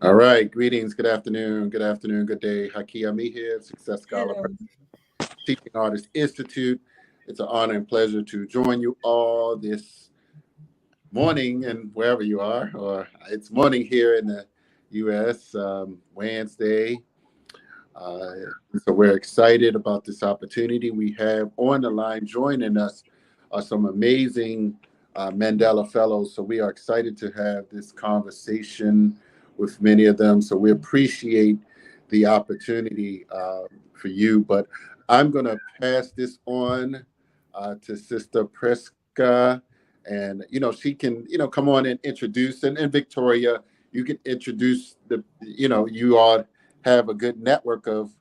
All right. Greetings. Good afternoon. Good afternoon. Good day. Haki Ami here, Success Scholar, Hello. Teaching Artist Institute. It's an honor and pleasure to join you all this morning and wherever you are, or it's morning here in the U.S., Wednesday. Uh, so we're excited about this opportunity. We have on the line joining us are some amazing Mandela Fellows. So we are excited to have this conversation with many of them. So we appreciate the opportunity for you. But I'm going to pass this on to Sister Preska. And, she can, come on and introduce. And Victoria, you can introduce you all have a good network of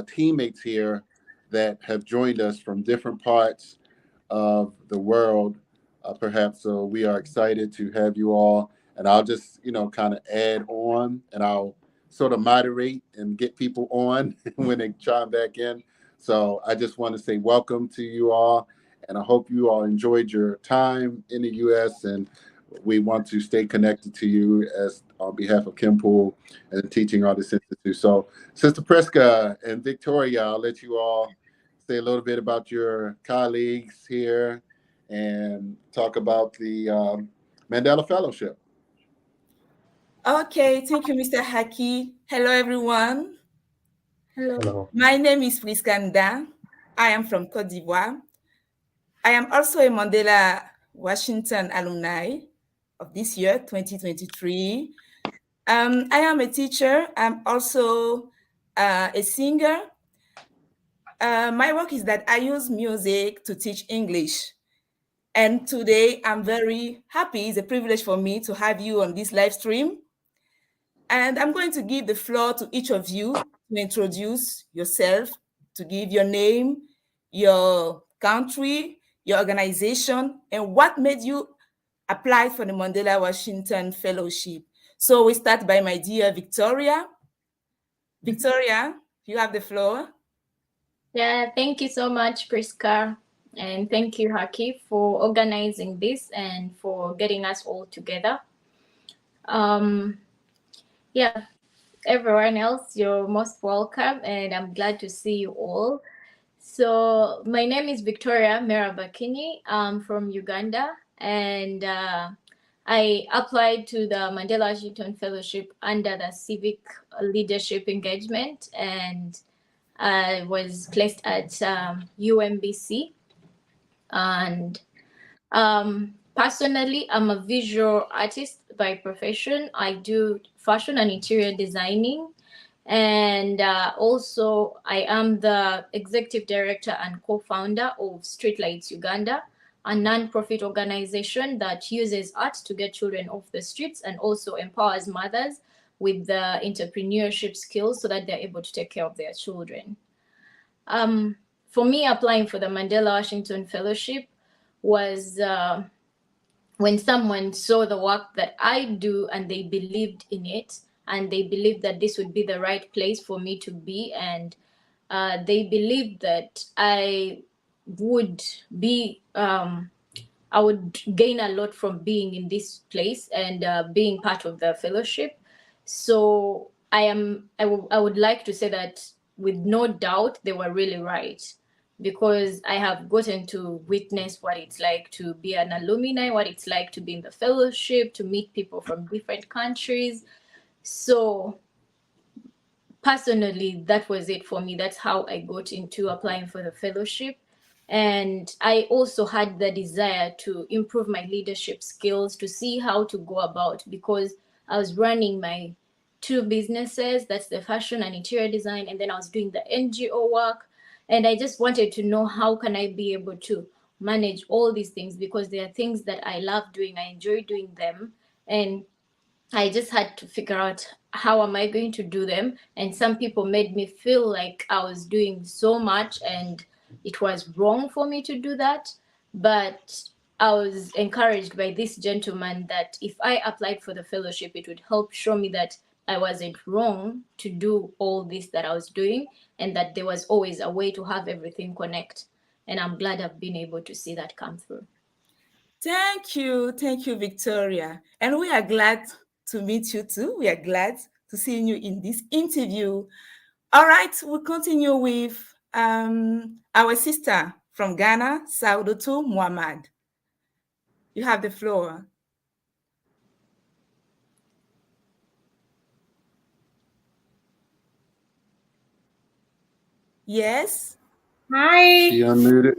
teammates here that have joined us from different parts of the world, perhaps. So we are excited to have you all. And I'll just, kind of add on and I'll sort of moderate and get people on when they chime back in. So I just want to say welcome to you all. And I hope you all enjoyed your time in the U.S. And we want to stay connected to you as on behalf of Kim Poole and the Teaching Artists Institute. So, Sister Preska and Victoria, I'll let you all say a little bit about your colleagues here and talk about the Mandela Fellowship. Okay, thank you, Mr. Haki. Hello, everyone. Hello. My name is Priskanda. I am from Cote d'Ivoire. I am also a Mandela Washington alumni of this year, 2023. I am a teacher. I'm also a singer. My work is that I use music to teach English. And today I'm very happy. It's a privilege for me to have you on this live stream. And I'm going to give the floor to each of you to introduce yourself, to give your name, your country, your organization, and what made you apply for the Mandela Washington Fellowship. So we start by my dear Victoria. Victoria, you have the floor. Yeah, thank you so much, Priska. And thank you, Haki, for organizing this and for getting us all together. Yeah, everyone else, you're most welcome, and I'm glad to see you all. So my name is Victoria Merabakini. I'm from Uganda, and I applied to the Mandela Washington Fellowship under the Civic Leadership Engagement, and I was placed at UMBC. And personally, I'm a visual artist by profession. I do fashion and interior designing. And also, I am the executive director and co-founder of Streetlights Uganda, a non-profit organization that uses art to get children off the streets and also empowers mothers with the entrepreneurship skills so that they're able to take care of their children. For me, applying for the Mandela Washington Fellowship was when someone saw the work that I do and they believed in it, and they believed that this would be the right place for me to be, and they believed that I would be I would gain a lot from being in this place and being part of the fellowship. So I would like to say that with no doubt they were really right, because I have gotten to witness what it's like to be an alumni, what it's like to be in the fellowship, to meet people from different countries. So personally, that was it for me. That's how I got into applying for the fellowship. And I also had the desire to improve my leadership skills, to see how to go about, because I was running my two businesses, that's the fashion and interior design, and then I was doing the NGO work. And I just wanted to know how can I be able to manage all these things, because they are things that I love doing, I enjoy doing them. And I just had to figure out how am I going to do them. And some people made me feel like I was doing so much and it was wrong for me to do that. But I was encouraged by this gentleman that if I applied for the fellowship, it would help show me that I wasn't wrong to do all this that I was doing, and that there was always a way to have everything connect. And I'm glad I've been able to see that come through. Thank you, Victoria. And we are glad to meet you too. We are glad to seeing you in this interview. All right, we'll continue with our sister from Ghana, Saudatu Muhammad. You have the floor. Yes. Hi. She unmuted.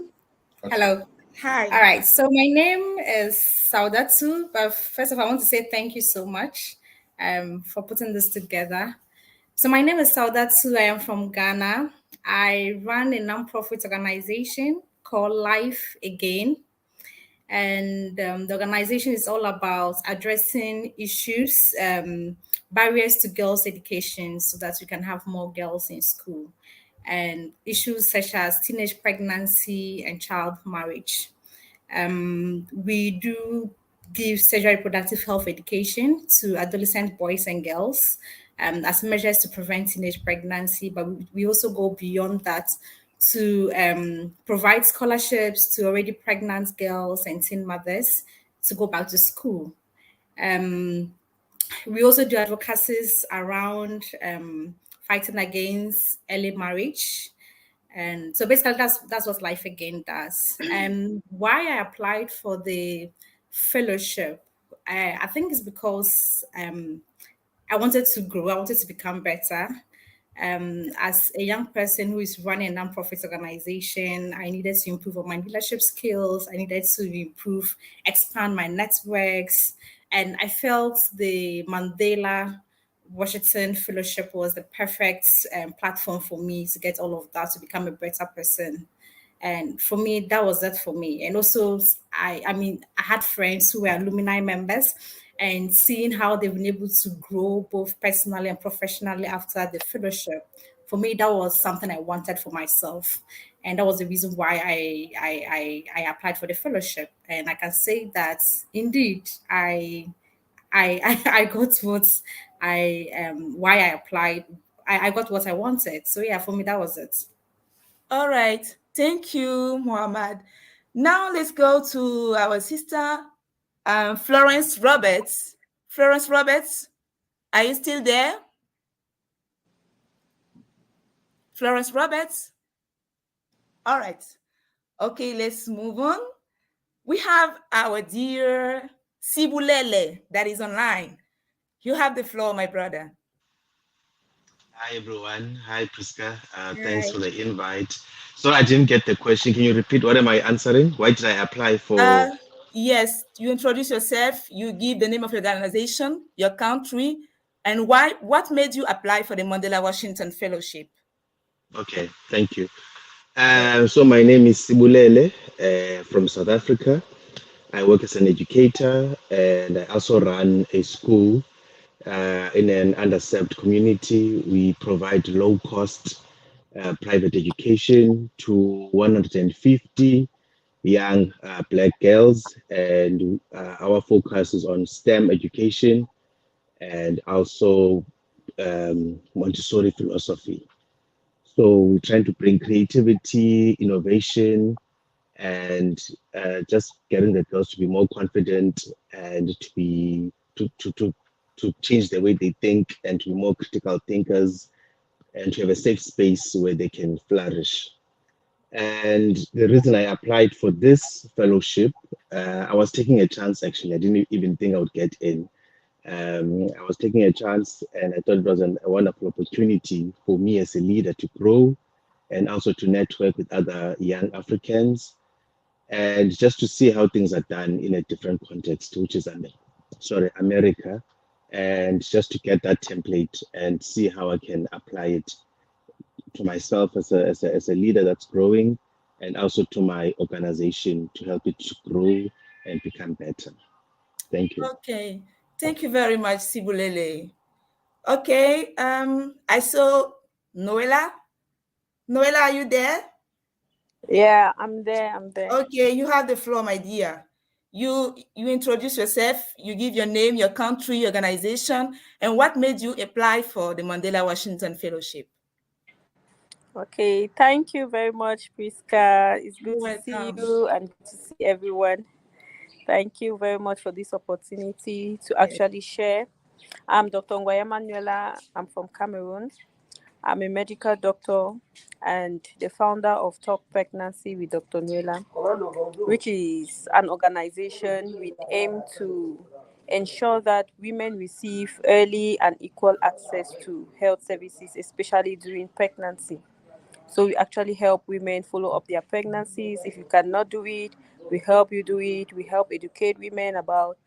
Okay. Hello. Hi. All right. So my name is Saudatu, but first of all, I want to say thank you so much for putting this together. So my name is Saudatu. I am from Ghana. I run a nonprofit organization called Life Again. And the organization is all about addressing issues, barriers to girls' education so that we can have more girls in school, and issues such as teenage pregnancy and child marriage. We do give sexual reproductive health education to adolescent boys and girls as measures to prevent teenage pregnancy, but we also go beyond that to provide scholarships to already pregnant girls and teen mothers to go back to school. We also do advocacies around fighting against early marriage. And so basically that's what Life Again does. And why I applied for the fellowship, I think it's because I wanted to grow, I wanted to become better. As a young person who is running a nonprofit organization, I needed to improve on my leadership skills. I needed to expand my networks. And I felt the Mandela Washington Fellowship was the perfect platform for me to get all of that, to become a better person. And for me, that was it for me. And also, I had friends who were alumni members, and seeing how they've been able to grow both personally and professionally after the fellowship, for me, that was something I wanted for myself. And that was the reason why I applied for the fellowship. And I can say that indeed, I got what why I applied. I got what I wanted. So yeah, for me, that was it. All right. Thank you, Muhammad. Now let's go to our sister, Florence Roberts. Florence Roberts, are you still there? Florence Roberts? All right. Okay, let's move on. We have our dear Sibulele that is online. You have the floor, my brother. Hi everyone. Hi Priska. Thanks for the invite. So I didn't get the question. Can you repeat? What am I answering? Why did I apply for? Yes, you introduce yourself. You give the name of your organization, your country, and why. What made you apply for the Mandela Washington Fellowship? Okay, thank you. So my name is Sibulele from South Africa. I work as an educator and I also run a school in an underserved community. We provide low cost private education to 150 young Black girls, and our focus is on STEM education and also Montessori philosophy. So we're trying to bring creativity, innovation, and just getting the girls to be more confident and to change the way they think and to be more critical thinkers and to have a safe space where they can flourish. And the reason I applied for this fellowship, I was taking a chance actually. I didn't even think I would get in. I was taking a chance and I thought it was a wonderful opportunity for me as a leader to grow and also to network with other young Africans and just to see how things are done in a different context, which is America, and just to get that template and see how I can apply it to myself as a leader that's growing and also to my organization to help it to grow and become better. Thank you. Okay. Thank you very much, Sibulele. Okay. I saw Noela. Noela, are you there? Yeah, I'm there. Okay, you have the floor, my dear. You introduce yourself, you give your name, your country, your organization, and what made you apply for the Mandela Washington Fellowship. Okay, thank you very much, Priska. It's good You're to see welcome. you and to see everyone. Thank you very much for this opportunity to actually share. I'm Dr. Ngoya Manuela. I'm from Cameroon. I'm a medical doctor and the founder of Talk Pregnancy with Dr. Nuela, which is an organization with aim to ensure that women receive early and equal access to health services, especially during pregnancy. So we actually help women follow up their pregnancies. If you cannot do it, we help you do it. We help educate women about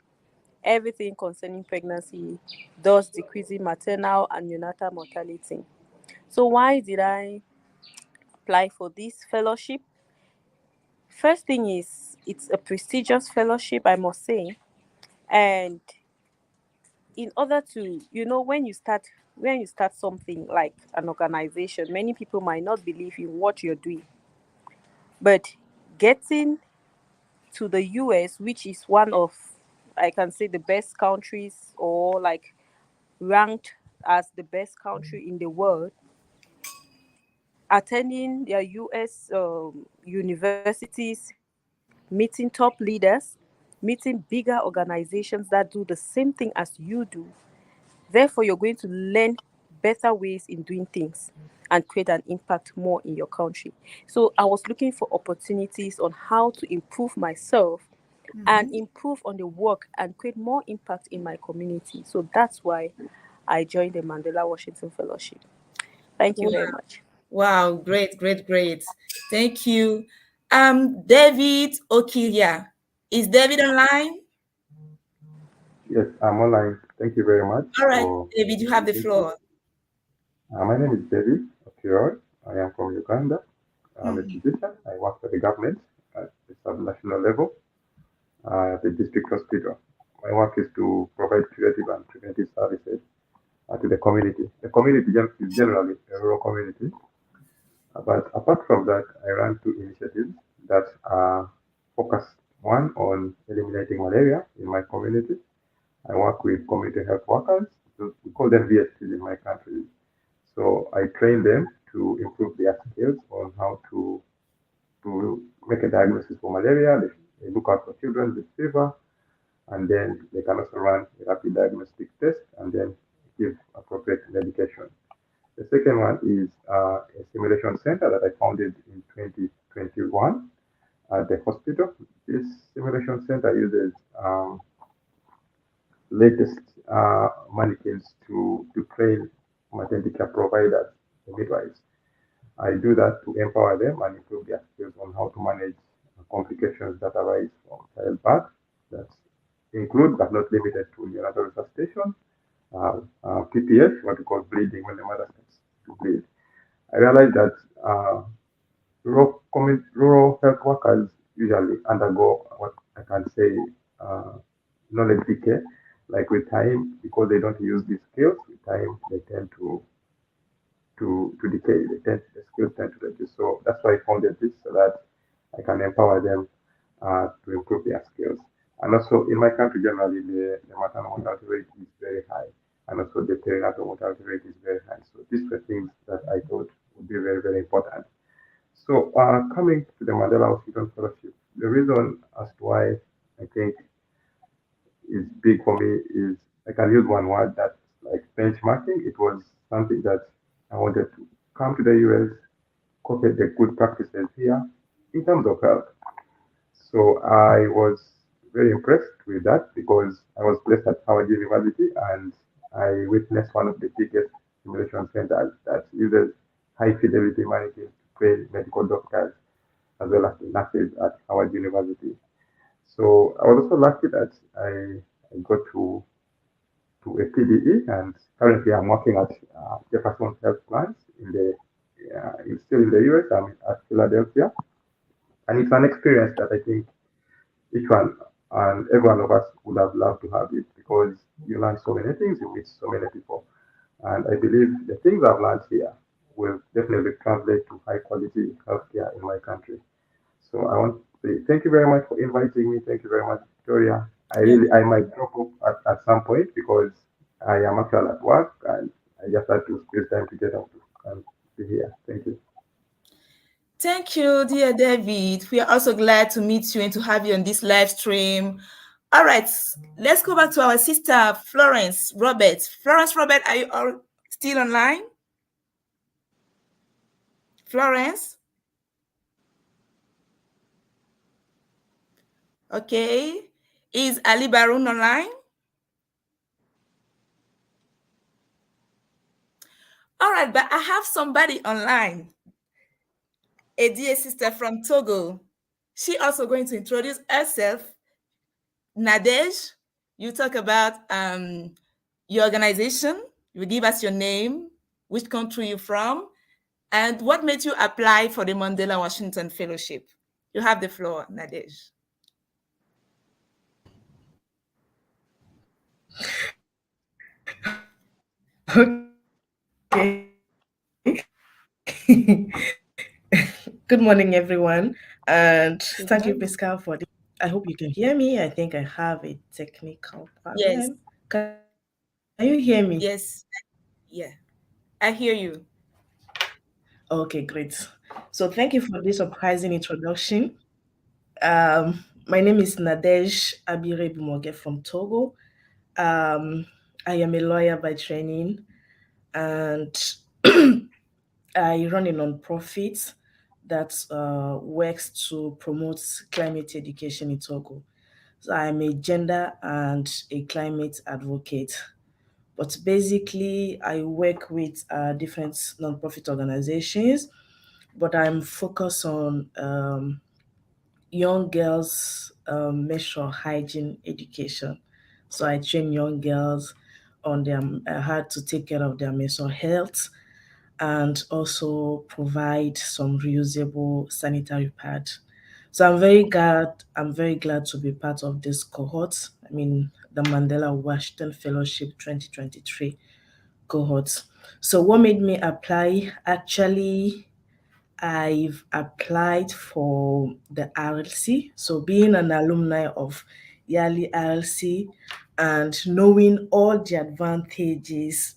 everything concerning pregnancy, thus decreasing maternal and neonatal mortality. So why did I apply for this fellowship? First thing is it's a prestigious fellowship, I must say. And in order to, when you start something like an organization, many people might not believe in what you're doing. But getting to the US, which is one of, I can say, the best countries, or like ranked as the best country in the world, attending their US universities, meeting top leaders, meeting bigger organizations that do the same thing as you do. Therefore, you're going to learn better ways in doing things and create an impact more in your country. So I was looking for opportunities on how to improve myself and improve on the work and create more impact in my community. So that's why I joined the Mandela Washington Fellowship. Thank you very much. Wow, great, great, great. Thank you. David Okilia. Is David online? Yes, I'm online. Thank you very much All right, for David, you the have the invitation. floor. My name is David Okiroy. I am from Uganda. I'm a Mhm. physician. I work for the government at the subnational level at the district hospital. My work is to provide curative and preventive services to the community. The community is generally a rural community, but apart from that, I run two initiatives that are focused, one on eliminating malaria in my community. I work with community health workers. We call them VSTs in my country. So I train them to improve their skills on how to make a diagnosis for malaria. They look out for children with fever, and then they can also run a rapid diagnostic test and then give appropriate medication. The second one is a simulation center that I founded in 2021 at the hospital. This simulation center uses latest mannequins to train maternity care providers, the midwives. I do that to empower them and improve their skills on how to manage complications that arise from childbirth that include but not limited to neonatal resuscitation, PPS, what we call bleeding when the mother starts to bleed. I realized that rural health workers usually undergo what I can say uh, knowledge decay. Like with time, because they don't use these skills, with time they tend to decay. The skills tend to reduce. So that's why I founded this so that I can empower them to improve their skills. And also in my country generally, the maternal mortality rate is very high, and also the perinatal mortality rate is very high. So these were things that I thought would be very, very important. So coming to the Mandela Hospital Fellowship, the reason as to why I think is big for me is I can use one word that's like benchmarking. It was something that I wanted to come to the US, copy the good practices here in terms of health. So I was very impressed with that because I was placed at Howard University and I witnessed one of the biggest simulation centers that uses high fidelity mannequins to train medical doctors as well as the nurses at Howard University. So I was also lucky that I got to a PDE, and currently I'm working at Jefferson Health Plans it's still in the US. I'm at Philadelphia, and it's an experience that I think each one and every one of us would have loved to have it because you learn so many things, you meet so many people, and I believe the things I've learned here will definitely translate to high quality healthcare in my country. So I want to say thank you very much for inviting me. Thank you very much, Victoria. Yeah. I might drop off at some point because I am actually at work and I just had to squeeze time to get out and be here. Thank you. Thank you, dear David. We are also glad to meet you and to have you on this live stream. All right, let's go back to our sister Florence Robert. Florence Robert, are you all still online? Florence? Okay. Is Ali Baroun online? All right, but I have somebody online, a dear sister from Togo. She also going to introduce herself. Nadej, you talk about your organization. You give us your name, which country you're from, and what made you apply for the Mandela Washington Fellowship. You have the floor, Nadej. Okay. Good morning, everyone. And Good thank you, morning. Pascal, for this. I hope you can hear me. I think I have a technical Yes, problem. Can you hear me? yes, yeah, I hear you. Okay, great. So thank you for this surprising introduction. My name is Nadej Abire Bumoge from Togo. Um, I am a lawyer by training, and I run a non-profit that works to promote climate education in Togo. So I'm a gender and a climate advocate. But basically, I work with different non-profit organizations, but I'm focused on young girls' menstrual hygiene education. So I train young girls on their how to take care of their menstrual health and also provide some reusable sanitary pad. So I'm very glad to be part of this cohort. I mean the Mandela Washington Fellowship 2023 cohort. So what made me apply? Actually, I've applied for the RLC. So being an alumni of Yali RLC and knowing all the advantages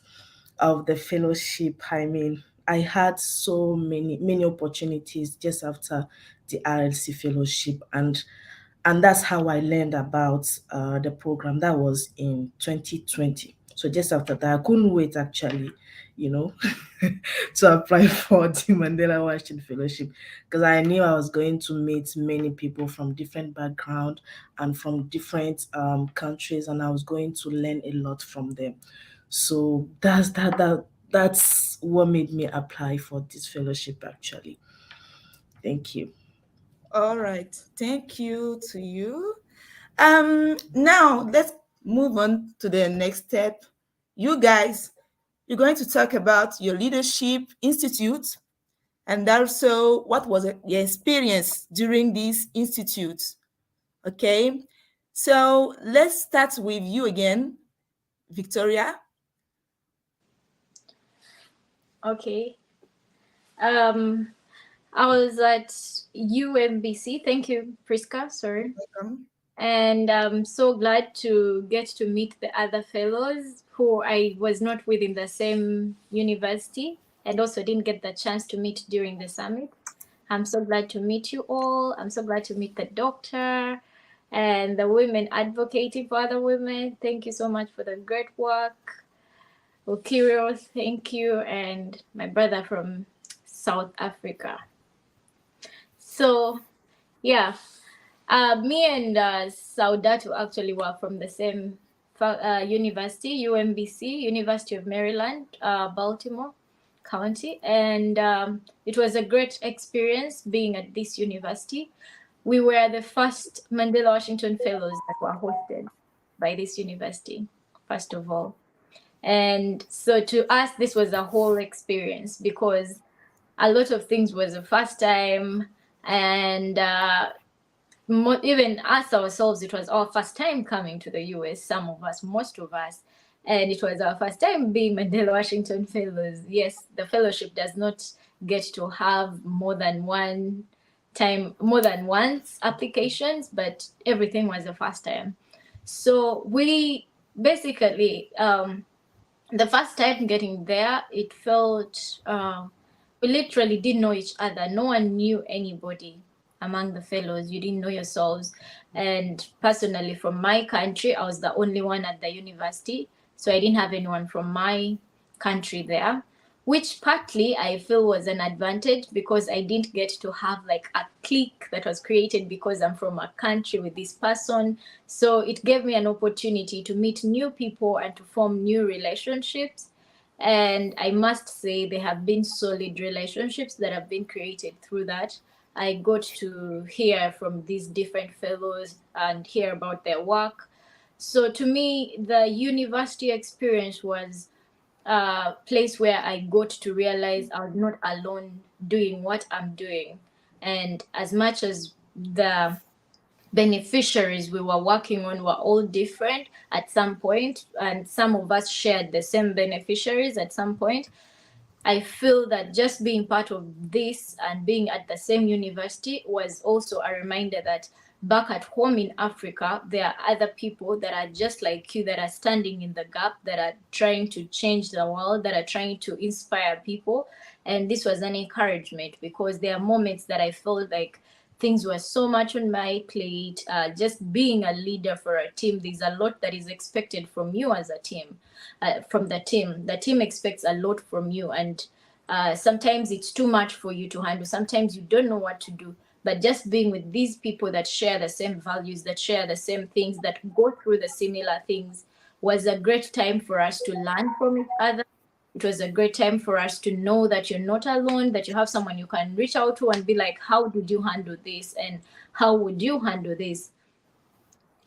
of the fellowship, I mean, I had so many opportunities just after the RLC fellowship, and that's how I learned about the program. That was in 2020. So just after that, I couldn't wait actually, you know, to apply for the Mandela Washington Fellowship because I knew I was going to meet many people from different backgrounds and from different countries, and I was going to learn a lot from them. So that's what made me apply for this fellowship actually. Thank you. All right, thank you to you. Now let's move on to the next step. You guys, you're going to talk about your leadership institute and also what was your experience during this institute. Okay, so let's start with you again, Victoria. Okay. Um, I was at UMBC. Thank you, Priska. Sorry. Welcome. And I'm so glad to get to meet the other fellows who I was not with in the same university and also didn't get the chance to meet during the summit. I'm so glad to meet you all. I'm so glad to meet the doctor and the women advocating for other women. Thank you so much for the great work. Okirio, thank you. And my brother from South Africa. So, yeah, me and Saudatu actually were from the same university, UMBC, University of Maryland, Baltimore County. And it was a great experience being at this university. We were the first Mandela Washington Fellows that were hosted by this university, first of all. And so to us, this was a whole experience because a lot of things was the first time. And even us ourselves, it was our first time coming to the US, some of us, most of us. And it was our first time being Mandela Washington Fellows. Yes, the fellowship does not get to have more than once applications, but everything was the first time. So we basically, the first time getting there, it felt, we literally didn't know each other. No one knew anybody. among the fellows. You didn't know yourselves. And personally, from my country, I was the only one at the university. So I didn't have anyone from my country there, which partly I feel was an advantage because I didn't get to have like a clique that was created because I'm from a country with this person. So it gave me an opportunity to meet new people and to form new relationships. And I must say, there have been solid relationships that have been created through that. I got to hear from these different fellows and hear about their work. So to me, the university experience was a place where I got to realize I was not alone doing what I'm doing. And as much as the beneficiaries we were working on were all different at some point, and some of us shared the same beneficiaries at some point, I feel that just being part of this and being at the same university was also a reminder that back at home in Africa, there are other people that are just like you, that are standing in the gap, that are trying to change the world, that are trying to inspire people. And this was an encouragement because there are moments that I felt like things were so much on my plate. Just being a leader for a team, there's a lot that is expected from you as a team, from the team. The team expects a lot from you, and sometimes it's too much for you to handle. Sometimes you don't know what to do. But just being with these people that share the same values, that share the same things, that go through the similar things, was a great time for us to learn from each other. It was a great time for us to know that you're not alone, that you have someone you can reach out to and be like, how did you handle this? And how would you handle this?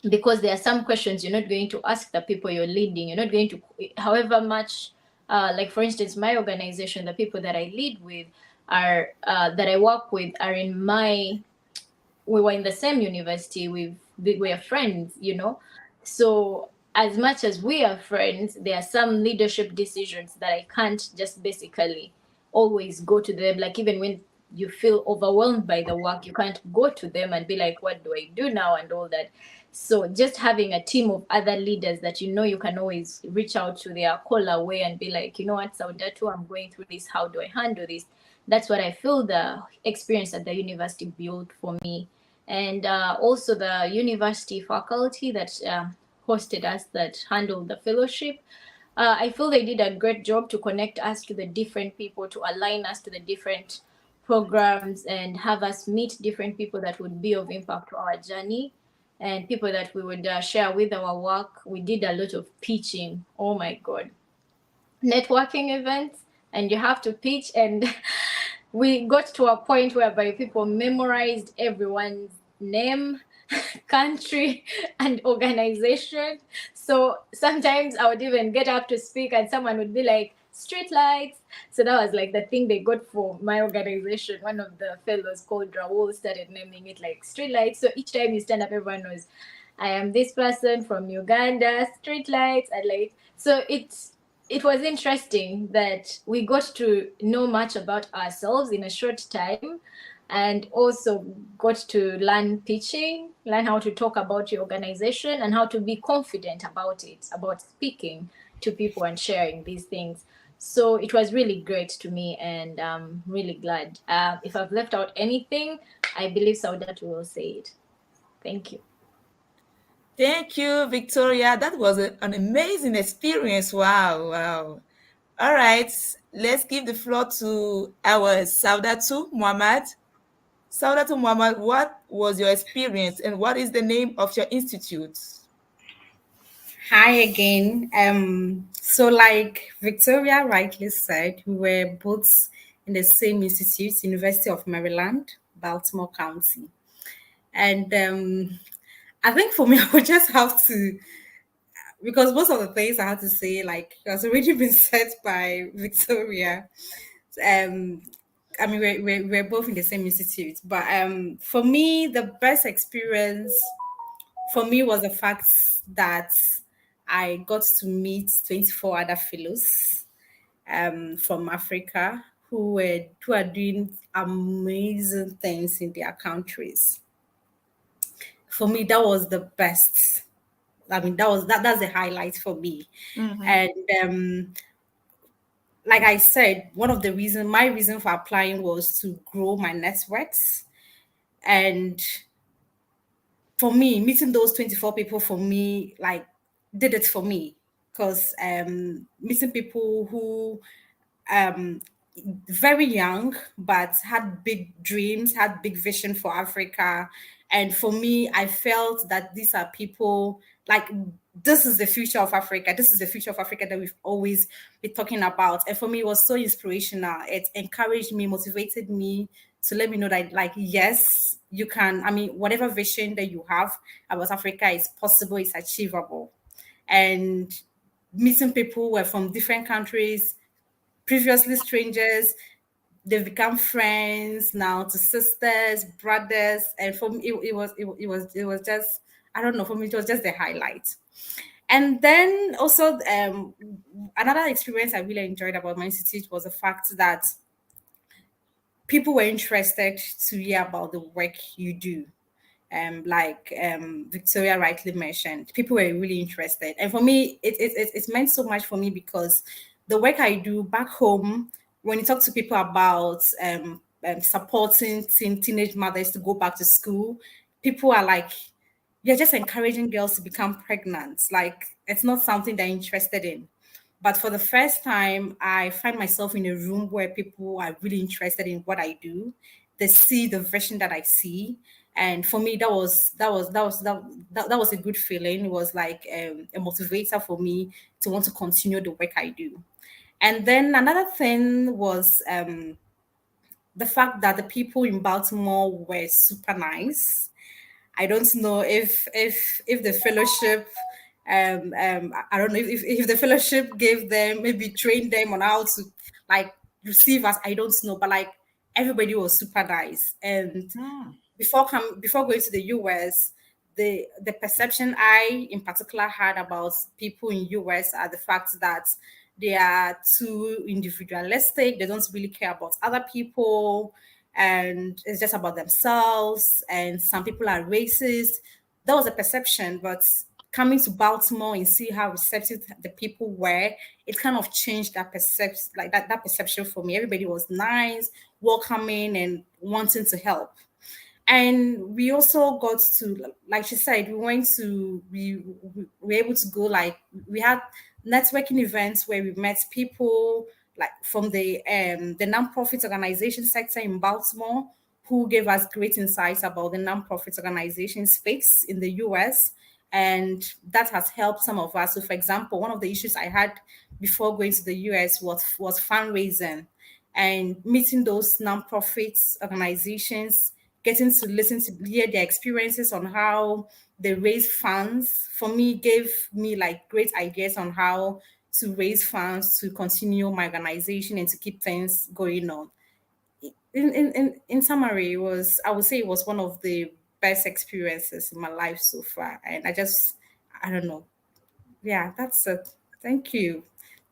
Because there are some questions you're not going to ask the people you're leading. You're not going to, however much, like for instance, my organization, the people that I lead with are, that I work with are in my, we were in the same university, we are friends, you know. So as much as we are friends, there are some leadership decisions that I can't just basically always go to them. Like even when you feel overwhelmed by the work, you can't go to them and be like, what do I do now, and all that. So just having a team of other leaders that you know you can always reach out to, their call away and be like, you know what, Saudatu, I'm going through this, how do I handle this? That's what I feel the experience at the university built for me. And also the university faculty that hosted us, that handled the fellowship. I feel they did a great job to connect us to the different people, to align us to the different programs, and have us meet different people that would be of impact to our journey, and people that we would share with our work. We did a lot of pitching. Oh my God. Networking events, and you have to pitch, and we got to a point whereby people memorized everyone's name, country, and organization. So sometimes I would even get up to speak and someone would be like, street lights. So that was like the thing they got for my organization. One of the fellows called Raul started naming it like street lights. So each time you stand up, everyone knows, I am this person from Uganda, street lights, and like, so it was interesting that we got to know much about ourselves in a short time, and also got to learn pitching, learn how to talk about your organization and how to be confident about it, about speaking to people and sharing these things. So it was really great to me, and I'm really glad. If I've left out anything, I believe Saudatu will say it. Thank you. Thank you, Victoria. That was an amazing experience. Wow, wow. All right, let's give the floor to our Saudatu Muhammad. Saudatu Muhammad, what was your experience and what is the name of your institute? Hi again. So like Victoria rightly said, we were both in the same institute, University of Maryland, Baltimore County. And I think for me, I would just have to, because most of the things I had to say, like, has already been said by Victoria. Um, I mean, we're both in the same institute, but for me, the best experience for me was the fact that I got to meet 24 other fellows from Africa who are doing amazing things in their countries. For me, that was the best. I mean, that's the highlight for me. Mhm. And like I said, one of the reason my reason for applying was to grow my networks. And for me, meeting those 24 people for me, like, did it for me. Because meeting people who very young but had big dreams, had big vision for Africa. And for me, I felt that these are people like, this is the future of Africa. This is the future of Africa that we've always been talking about. And for me, it was so inspirational. It encouraged me, motivated me to let me know that, like, yes, you can. I mean, whatever vision that you have about Africa is possible, it's achievable. And meeting people who were from different countries, previously strangers, they've become friends now to sisters, brothers, and for me, it was just, I don't know, for me it was just the highlight. And then also, another experience I really enjoyed about my institute was the fact that people were interested to hear about the work you do. Like Victoria rightly mentioned, people were really interested. And for me, it meant so much for me because the work I do back home, when you talk to people about supporting teenage mothers to go back to school, people are like, you're just encouraging girls to become pregnant. Like, it's not something they're interested in. But for the first time, I find myself in a room where people are really interested in what I do. They see the vision that I see, and for me, that was a good feeling. It was like a motivator for me to want to continue the work I do. And then another thing was the fact that the people in Baltimore were super nice. I don't know if the fellowship, I don't know if the fellowship gave them, maybe trained them on how to like receive us. I don't know, but like everybody was super nice. And before going to the US, the perception I in particular had about people in US are the fact that they are too individualistic. They don't really care about other people, and it's just about themselves. And some people are racist. That was a perception, but coming to Baltimore and see how receptive the people were, it kind of changed that perception, like that perception for me. Everybody was nice, welcoming, and wanting to help. And we also got to, like she said, we were able to go, like, we had networking events where we met people like from the nonprofit organization sector in Baltimore, who gave us great insights about the nonprofit organization space in the US. And that has helped some of us. So, for example, one of the issues I had before going to the US was fundraising, and meeting those nonprofit organizations, getting to listen to hear their experiences on how they raise funds, for me, gave me like great ideas on how to raise funds to continue my organization and to keep things going on. In summary, it was, I would say it was one of the best experiences in my life so far. And I don't know. Yeah, that's it. Thank you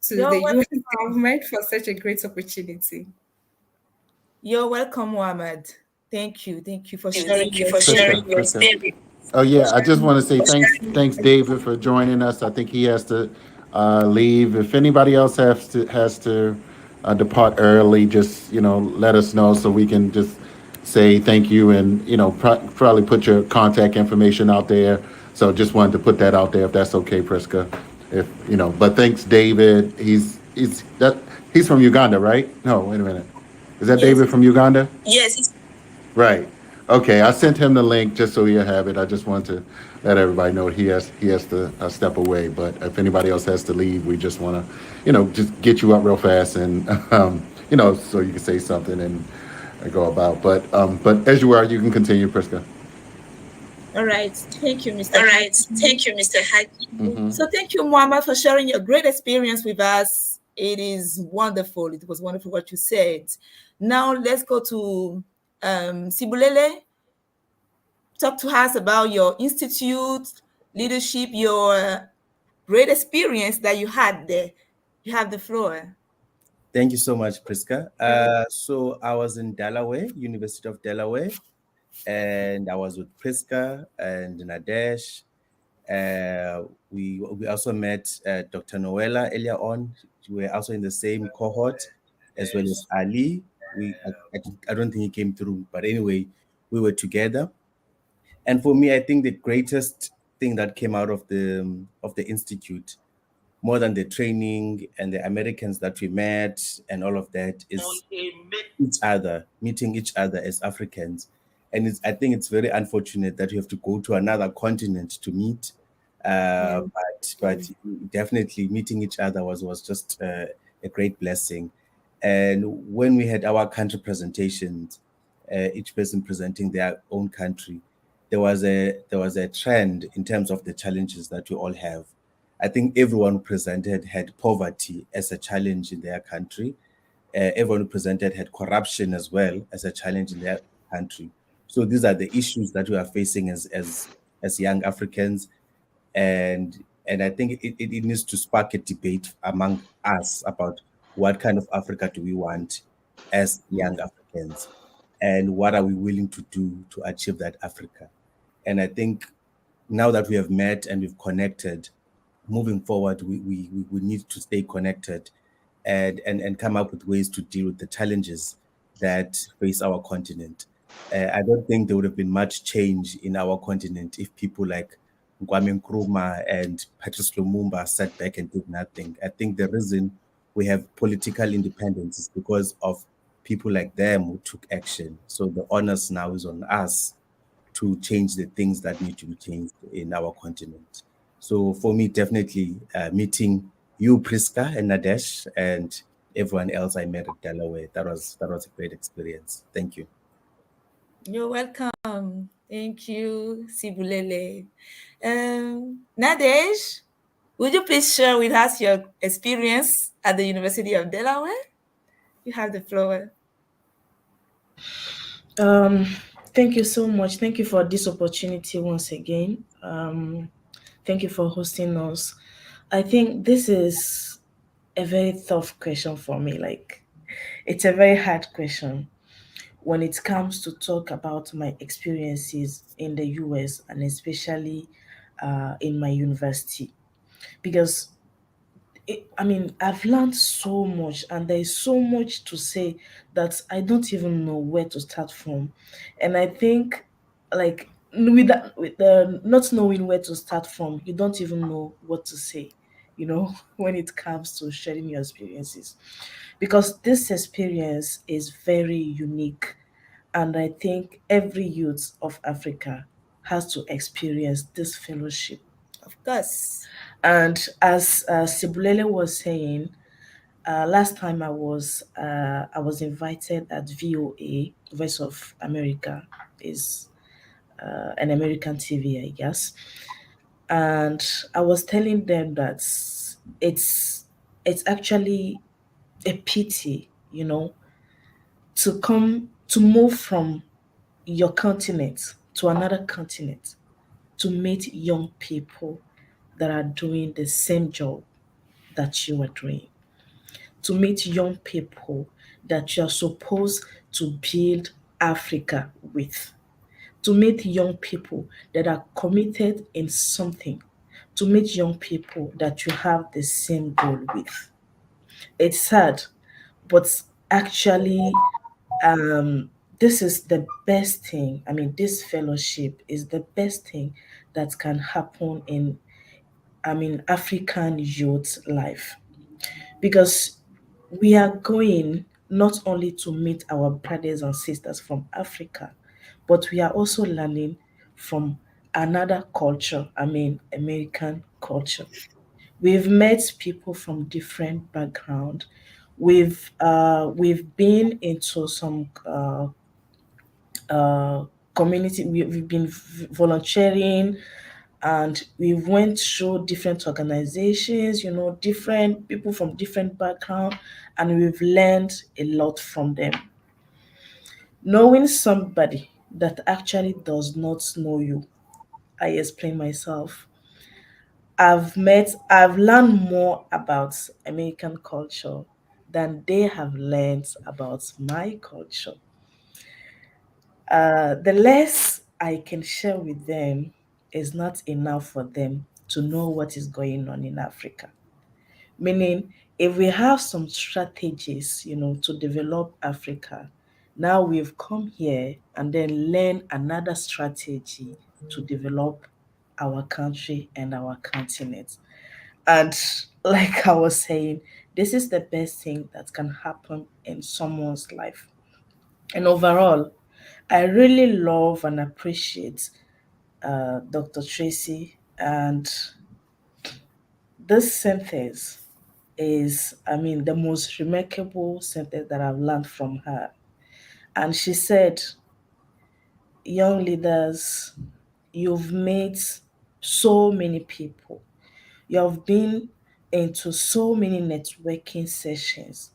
to You're the US welcome. government for such a great opportunity. You're welcome, Muhammad. Thank you. Thank you for sharing Thank you your for sharing your story. Oh yeah, I just want to say thanks David for joining us. I think he has to leave. If anybody else has to depart early, just let us know so we can just say thank you and probably put your contact information out there. So just wanted to put that out there if that's okay, Priska. If but thanks David. He's from Uganda, right? No, wait a minute. Is that Yes. David from Uganda? Yes. Right. Okay. I sent him the link just so he'll have it. I just want to let everybody know he has to step away. But if anybody else has to leave, we just want to, just get you up real fast and, so you can say something and go about. But as you are, you can continue, Priska. All right. Thank you, Mr. All right. Thank you, Mr. Haki. So thank you, Muhammad, for sharing your great experience with us. It is wonderful. It was wonderful what you said. Now let's go to Sibulele. Talk to us about your institute, leadership, your great experience that you had there. You have the floor. Thank you so much, Priska. So I was in Delaware, University of Delaware, and I was with Priska and Nadesh. We also met Dr. Noella earlier on. We were also in the same cohort, as well as Ali. I don't think he came through, but anyway, we were together. And for me, I think the greatest thing that came out of the institute, more than the training and the Americans that we met and all of that, is each other, meeting each other as Africans. And I think it's very unfortunate that you have to go to another continent to meet. But definitely meeting each other was just a great blessing. And when we had our country presentations, each person presenting their own country, there was a trend in terms of the challenges that we all have. I think everyone presented had poverty as a challenge in their country. Everyone presented had corruption as well as a challenge in their country. So these are the issues that we are facing as young Africans, and I think it needs to spark a debate among us about what kind of Africa do we want as young Africans, and what are we willing to do to achieve that Africa. And I think now that we have met and we've connected, moving forward, we need to stay connected and come up with ways to deal with the challenges that face our continent. I don't think there would have been much change in our continent if people like Kwame Nkrumah and Patrice Lumumba sat back and did nothing. I think the reason we have political independence is because of people like them who took action. So the onus now is on us to change the things that need to be changed in our continent. So for me, definitely meeting you, Priska and Nadesh, and everyone else I met at Delaware, that was a great experience. Thank you. You're welcome. Thank you, Sibulele. Nadesh, would you please share with us your experience at the University of Delaware? You have the floor. Um, Thank you so much. Thank you for this opportunity once again. Thank you for hosting us. I think this is a very tough question for me. Like, it's a very hard question when it comes to talk about my experiences in the US, and especially in my university, because I mean, I've learned so much, and there is so much to say that I don't even know where to start from. And I think, like, with the not knowing where to start from, you don't even know what to say, when it comes to sharing your experiences. Because this experience is very unique, and I think every youth of Africa has to experience this fellowship. Of course. And as Sibulele was saying, last time I was invited at VOA, Voice of America, is an American TV, I guess, and I was telling them that it's it's actually a pity, to move from your continent to another continent to meet young people that are doing the same job that you are doing, to meet young people that you're supposed to build Africa with, to meet young people that are committed in something, to meet young people that you have the same goal with. It's sad, but actually, this is the best thing. I mean, this fellowship is the best thing that can happen in, African youth life, because we are going not only to meet our brothers and sisters from Africa, but we are also learning from another culture, American culture. We've met people from different background. We've been into some uh, community. We've been volunteering, and we went through different organizations, different people from different background, and we've learned a lot from them. Knowing somebody that actually does not know you, I explain myself. I've learned more about American culture than they have learned about my culture. The less I can share with them is not enough for them to know what is going on in Africa. Meaning, if we have some strategies, to develop Africa, Now we've come here and then learn another strategy to develop our country and our continent. And like I was saying, this is the best thing that can happen in someone's life. And overall, I really love and appreciate Dr. Tracy. And this sentence is, I mean, the most remarkable sentence that I've learned from her. And she said, young leaders, you've made so many people, you have been into so many networking sessions.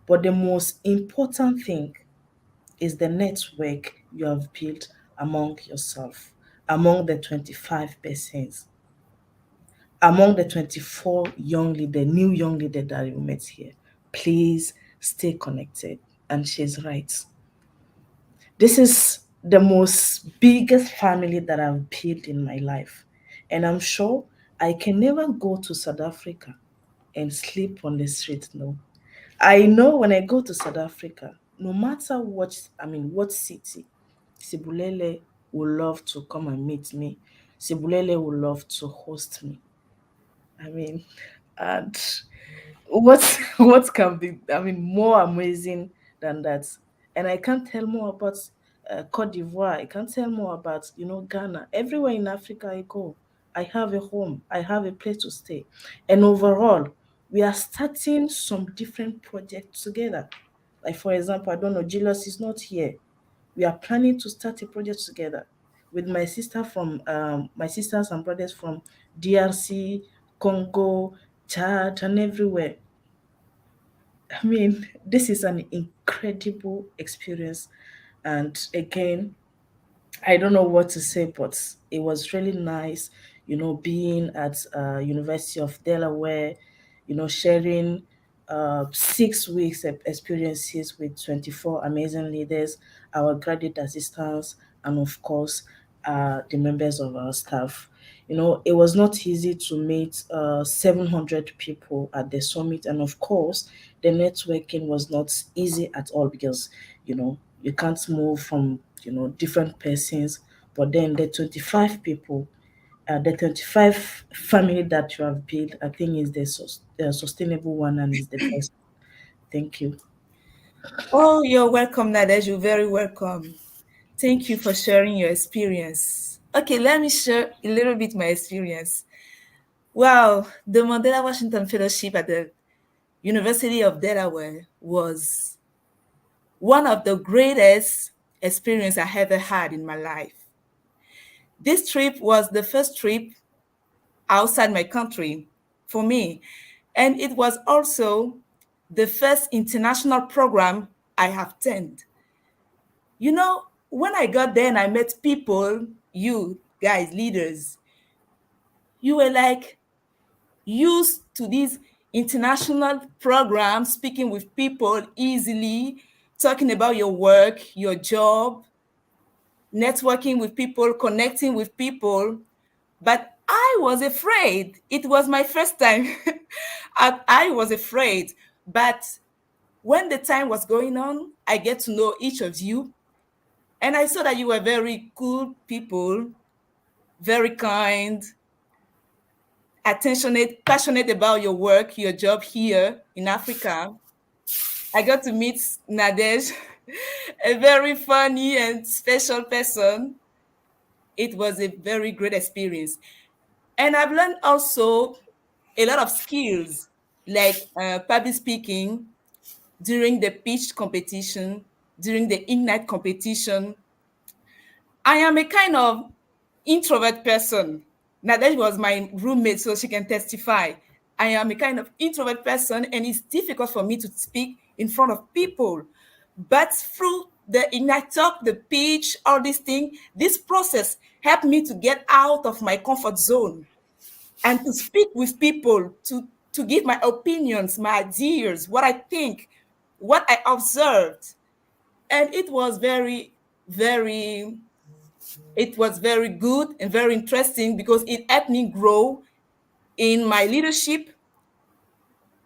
But the most important thing is the network you have built among yourself, among the 25%, among the 24 young leader, new young leader that you met here. Please stay connected. And she's right. This is the most biggest family that I've built in my life. And I'm sure I can never go to South Africa and sleep on the street. No. I know when I go to South Africa, no matter what city, Sibulele will love to come and meet me. Sibulele will love to host me. I mean, and what what can be, I mean, more amazing than that? And I can't tell more about Cote d'Ivoire. I can't tell more about Ghana. Everywhere in Africa I go, I have a home. I have a place to stay. And overall, we are starting some different projects together. Like for example, I don't know, Julius is not here. We are planning to start a project together with my sisters and brothers from DRC, Congo, Chad, and everywhere. I mean, this is an incredible experience. And again, I don't know what to say, but it was really nice, being at University of Delaware, sharing 6 weeks of experiences with 24 amazing leaders, our graduate assistants, and of course, the members of our staff. It was not easy to meet 700 people at the summit, and of course, the networking was not easy at all because you can't move from different persons. But then the 25 people, the 25 family that you have built, I think is the sustainable one and is the best. Thank you. Oh, you're welcome, Nadej. You're very welcome. Thank you for sharing your experience. Okay, let me share a little bit my experience. Wow, the Mandela Washington Fellowship at the University of Delaware was one of the greatest experience I ever had in my life. This trip was the first trip outside my country for me, and it was also the first international program I have attended. When I got there and I met people, you guys, leaders, you were like used to these international programs, speaking with people easily, talking about your work, your job, networking with people, connecting with people. But I was afraid. It was my first time. I was afraid. But when the time was going on, I get to know each of you. And I saw that you were very cool people, very kind, attentionate, passionate about your work, your job here in Africa. I got to meet Nadej, a very funny and special person. It was a very great experience. And I've learned also a lot of skills like public speaking during the pitch competition, during the Ignite competition. I am a kind of introvert person. Nadej was my roommate, so she can testify. I am a kind of introvert person, and it's difficult for me to speak in front of people. But through the Ignite Talk, the pitch, all these things, this process helped me to get out of my comfort zone and to speak with people, to give my opinions, my ideas, what I think, what I observed. And it was very good and very interesting because it helped me grow in my leadership,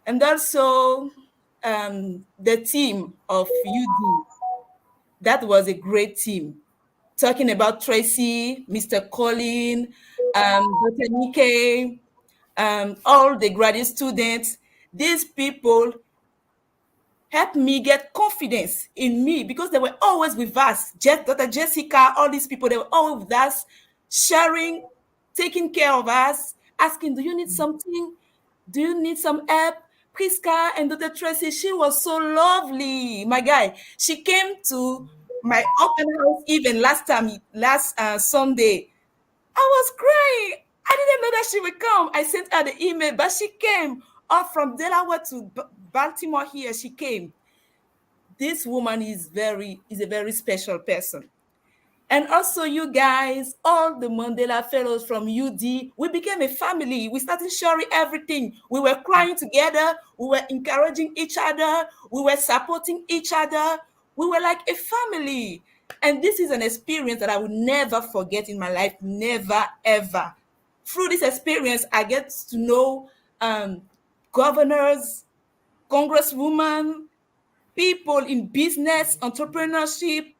and also the team of UD. That was a great team. Talking about Tracy, Mr. Colin, Dr. Nike, all the graduate students, these people helped me get confidence in me because they were always with us. Dr. Jessica, all these people, they were always with us, sharing, taking care of us, asking, do you need something? Do you need some help? Priska and Dr. Tracy, she was so lovely. My guy, she came to my open house even last Sunday. I was crying. I didn't know that she would come. I sent her the email, but she came up from Delaware to Baltimore here. She came. This woman is a very special person. And also you guys, all the Mandela Fellows from UD, we became a family. We started sharing everything. We were crying together. We were encouraging each other. We were supporting each other. We were like a family. And this is an experience that I will never forget in my life. Never, ever. Through this experience, I get to know governors, congresswomen, people in business, entrepreneurship,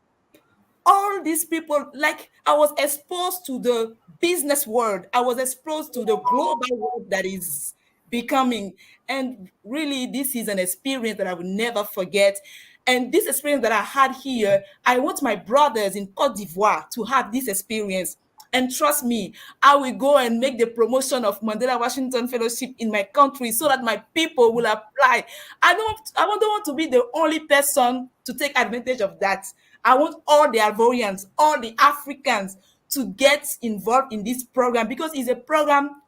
all these people. Like, I was exposed to the business world. I was exposed to the global world that is becoming. And really, this is an experience that I will never forget. And this experience that I had here, I want my brothers in Cote d'Ivoire to have this experience. And trust me, I will go and make the promotion of Mandela Washington Fellowship in my country so that my people will apply. I don't want to be the only person to take advantage of that. I want all the Ivorians, all the Africans to get involved in this program because it's a program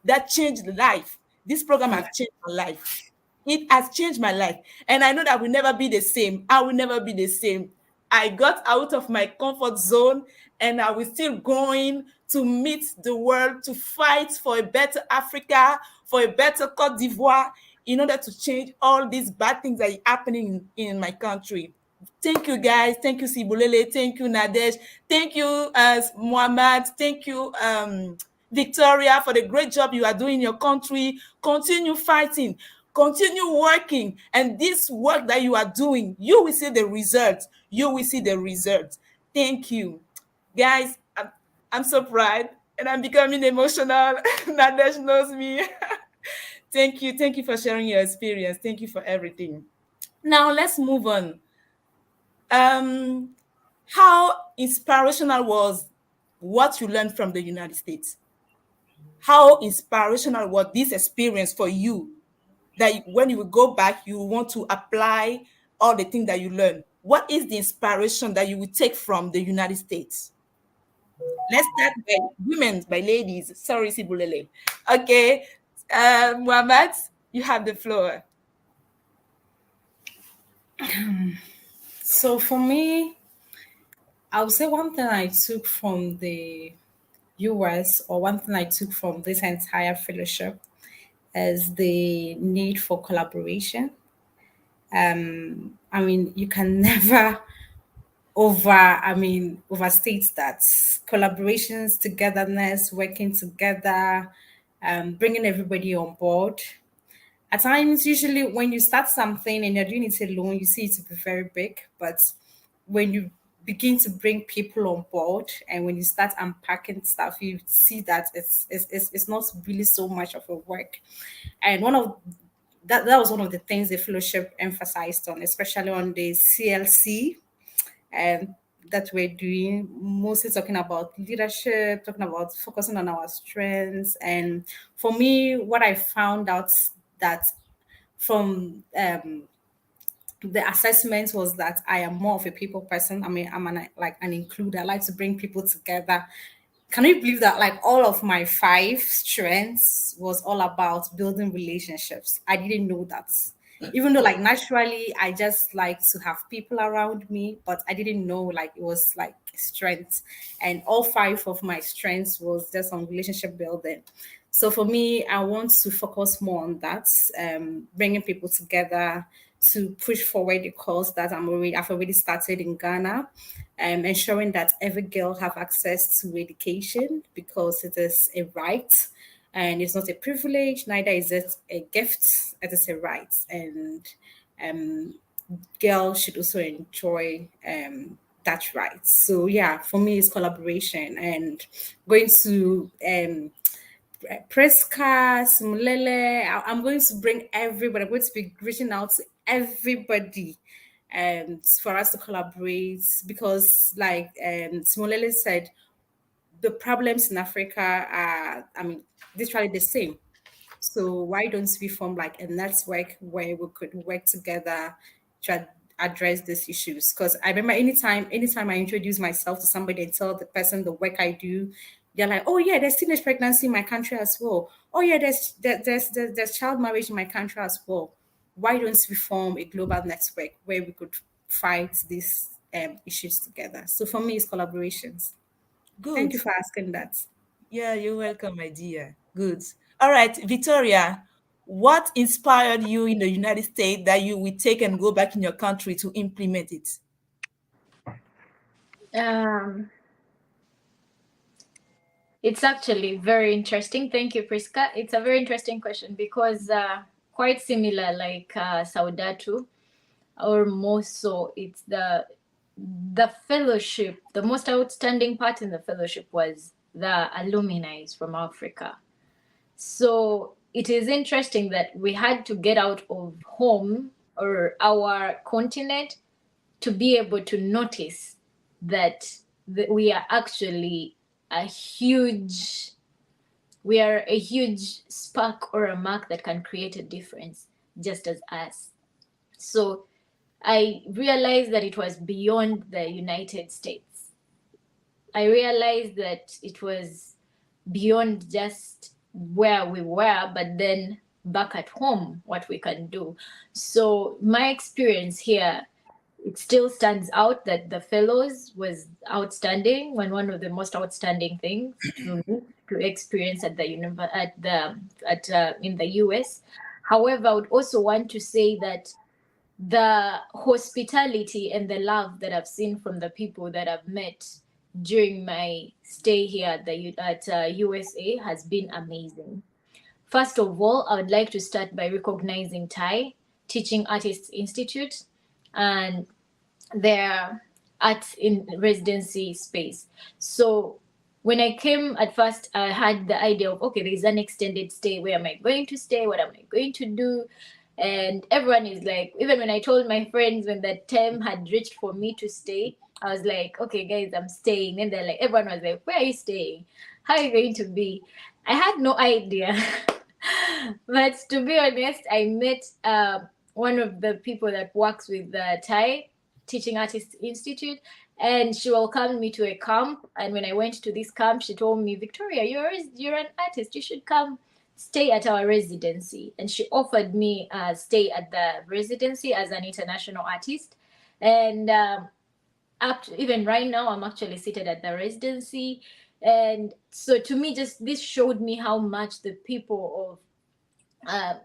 that changed life. This program has changed my life. It has changed my life. And I know that I will never be the same. I will never be the same. I got out of my comfort zone and I will still going to meet the world, to fight for a better Africa, for a better Cote d'Ivoire, in order to change all these bad things that are happening in my country. Thank you, guys. Thank you, Sibulele. Thank you, Nadesh. Thank you, Muhammad. Thank you, Victoria, for the great job you are doing in your country. Continue fighting. Continue working. And this work that you are doing, you will see the results. You will see the results. Thank you. Guys, I'm so proud and I'm becoming emotional. Nadesh knows me. Thank you. Thank you for sharing your experience. Thank you for everything. Now, let's move on. How inspirational was what you learned from the United States? How inspirational was this experience for you that when you will go back, you want to apply all the things that you learned? What is the inspiration that you will take from the United States? Let's start by women, by ladies. Sorry, Sibulele. Okay, Muhammad, you have the floor. So for me, I would say one thing I took from the US, or one thing I took from this entire fellowship, is the need for collaboration. I mean, you can never overstate that. Collaborations, togetherness, working together, bringing everybody on board. At times, usually when you start something and you're doing it alone, you see it to be very big. But when you begin to bring people on board and when you start unpacking stuff, you see that it's not really so much of a work. And that was one of the things the fellowship emphasized on, especially on the CLC, and that we're doing, mostly talking about leadership, talking about focusing on our strengths. And for me, what I found out that from the assessment was that I am more of a people person. I mean, I'm like an includer. I like to bring people together. Can you believe that, like, all of my 5 strengths was all about building relationships? I didn't know that. Even though, like, naturally I just like to have people around me, but I didn't know, like, it was like strength. And all 5 of my strengths was just on relationship building. So for me, I want to focus more on that, bringing people together to push forward the cause that I've already started in Ghana, ensuring that every girl have access to education because it is a right and it's not a privilege, neither is it a gift, it is a right. And girls should also enjoy that right. So yeah, for me it's collaboration and going to Preska, Simulele. I'm going to bring everybody. I'm going to be reaching out to everybody for us to collaborate because, like Simulele said, the problems in Africa are, I mean, literally the same. So why don't we form like a network where we could work together to address these issues? Because I remember anytime I introduce myself to somebody and tell the person the work I do, they're like, "Oh yeah, there's teenage pregnancy in my country as well. Oh yeah, there's child marriage in my country as well. Why don't we form a global network where we could fight these issues together?" So for me, it's collaborations. Thank Good. you for asking that. Yeah, you're welcome, my dear. Good. All right, Victoria, what inspired you in the United States that you will take and go back in your country to implement it? It's actually very interesting. Thank you, Priska. It's a very interesting question because quite similar like Saudatu, or more so, it's the fellowship. The most outstanding part in the fellowship was the alumni from Africa. So it is interesting that we had to get out of home or our continent to be able to notice that we are actually a huge spark or a mark that can create a difference just as us. So I realized that it was beyond the United States. I realized that it was beyond just where we were, but then back at home, what we can do. So my experience here, it still stands out that the fellows was outstanding, one of the most outstanding things to experience at the in the US. However, I would also want to say that the hospitality and the love that I've seen from the people that I've met during my stay here at USA has been amazing. First of all, I would like to start by recognizing TAI, Teaching Artists Institute, and their art in residency space. So when I came at first, I had the idea of, okay, there's an extended stay. Where am I going to stay? What am I going to do? And everyone is like, even when I told my friends when the time had reached for me to stay, I was like, okay, guys, I'm staying. And they're like, everyone was like, where are you staying? How are you going to be? I had no idea. But to be honest, I met one of the people that works with the TAI, Teaching Artists Institute, and she welcomed me to a camp. And when I went to this camp, she told me, Victoria, you're an artist. You should come stay at our residency. And she offered me a stay at the residency as an international artist. And up to, even right now, I'm actually seated at the residency. And so to me, just this showed me how much the people of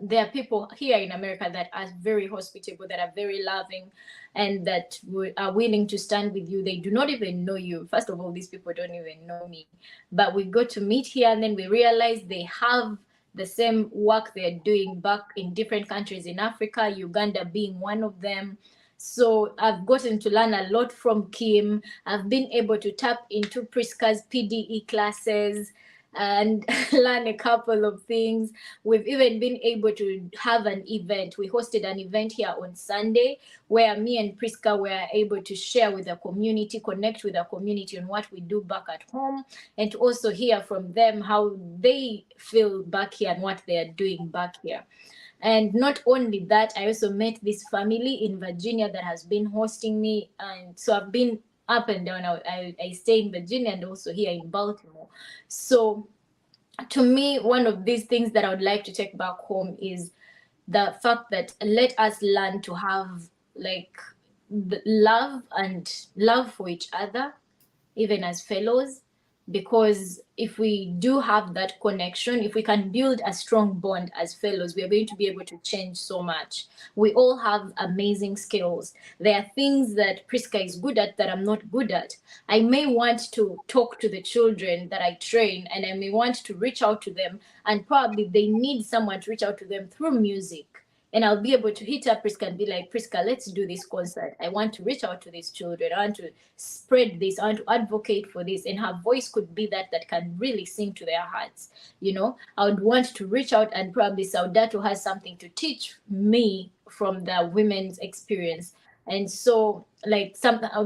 there are people here in America that are very hospitable, that are very loving, and that are willing to stand with you. They do not even know you. First of all, these people don't even know me. But we got to meet here, and then we realize they have the same work they're doing back in different countries in Africa, Uganda being one of them. So I've gotten to learn a lot from Kim. I've been able to tap into Priska's PDE classes and learn a couple of things. We've even been able to have an event. We hosted an event here on Sunday where me and Priska were able to share with the community, connect with the community on what we do back at home, and to also hear from them how they feel back here and what they are doing back here. And not only that, I also met this family in Virginia that has been hosting me. And so I've been up and down. I stay in Virginia and also here in Baltimore. So to me, one of these things that I would like to take back home is the fact that let us learn to have like the love for each other, even as fellows, because if we do have that connection, if we can build a strong bond as fellows, we are going to be able to change so much. We all have amazing skills. There are things that Priska is good at that I'm not good at. I may want to talk to the children that I train, and I may want to reach out to them, and probably they need someone to reach out to them through music. And I'll be able to hit up Priska and be like, Priska, let's do this concert. I want to reach out to these children. I want to spread this. I want to advocate for this. And her voice could be that can really sing to their hearts. You know, I would want to reach out, and probably Saudato has something to teach me from the women's experience. And so, like,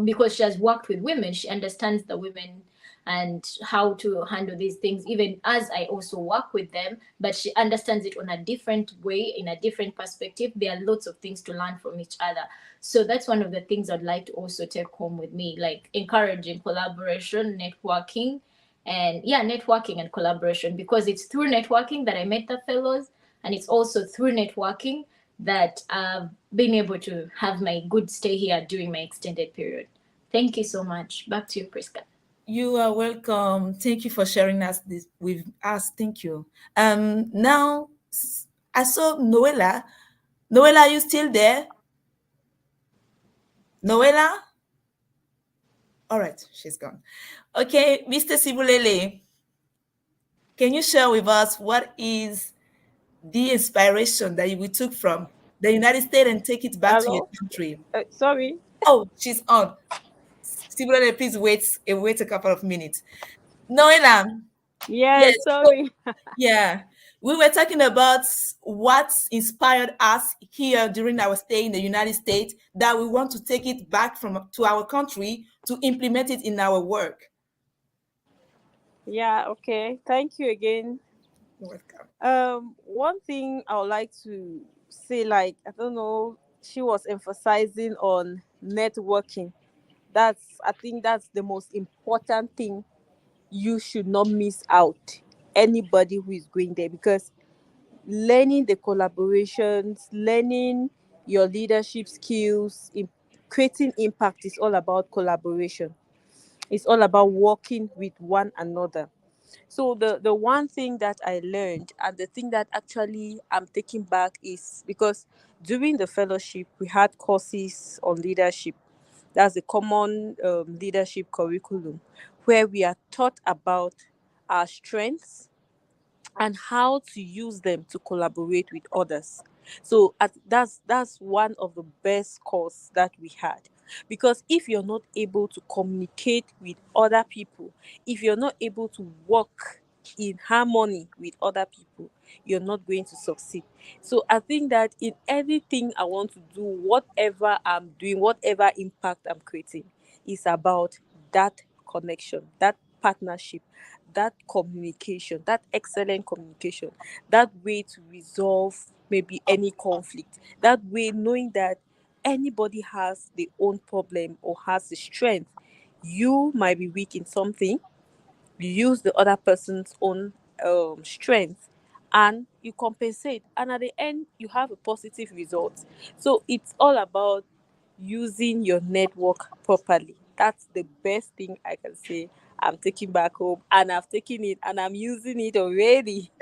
because she has worked with women, she understands the women and how to handle these things, even as I also work with them, but she understands it on a different way, in a different perspective. There are lots of things to learn from each other. So that's one of the things I'd like to also take home with me, like encouraging collaboration, networking, and networking and collaboration, because it's through networking that I met the fellows, and it's also through networking that I've been able to have my good stay here during my extended period. Thank you so much. Back to you, Priska. You are welcome. Thank you for sharing this with us. Thank you. Now I saw Noella. Noella, are you still there? Noella? All right, she's gone. Okay, Mr. Sibulele, can you share with us what is the inspiration that we took from the United States and take it back to your Hello? country? Sorry. Oh, she's on. Sibulele, please wait a couple of minutes. Noella. Yeah, Yes. sorry. Yeah, we were talking about what inspired us here during our stay in the United States, that we want to take it back to our country to implement it in our work. Yeah, okay. Thank you again. You're welcome. One thing I would like to say, like, I don't know, she was emphasizing on networking. I think that's the most important thing. You should not miss out anybody who is going there, because learning the collaborations, learning your leadership skills, creating impact is all about collaboration. It's all about working with one another. So the one thing that I learned, and the thing that actually I'm taking back, is because during the fellowship we had courses on leadership. That's the common leadership curriculum, where we are taught about our strengths and how to use them to collaborate with others. So that's one of the best course that we had, because if you're not able to communicate with other people, if you're not able to work in harmony with other people, you're not going to succeed. So I think that in anything I want to do, whatever I'm doing, whatever impact I'm creating, is about that connection, that partnership, that communication, that excellent communication, that way to resolve maybe any conflict, that way knowing that anybody has their own problem or has the strength. You might be weak in something, you use the other person's own strength, and you compensate, and at the end you have a positive result. So it's all about using your network properly. That's the best thing I can say I'm taking back home, and I've taken it and I'm using it already.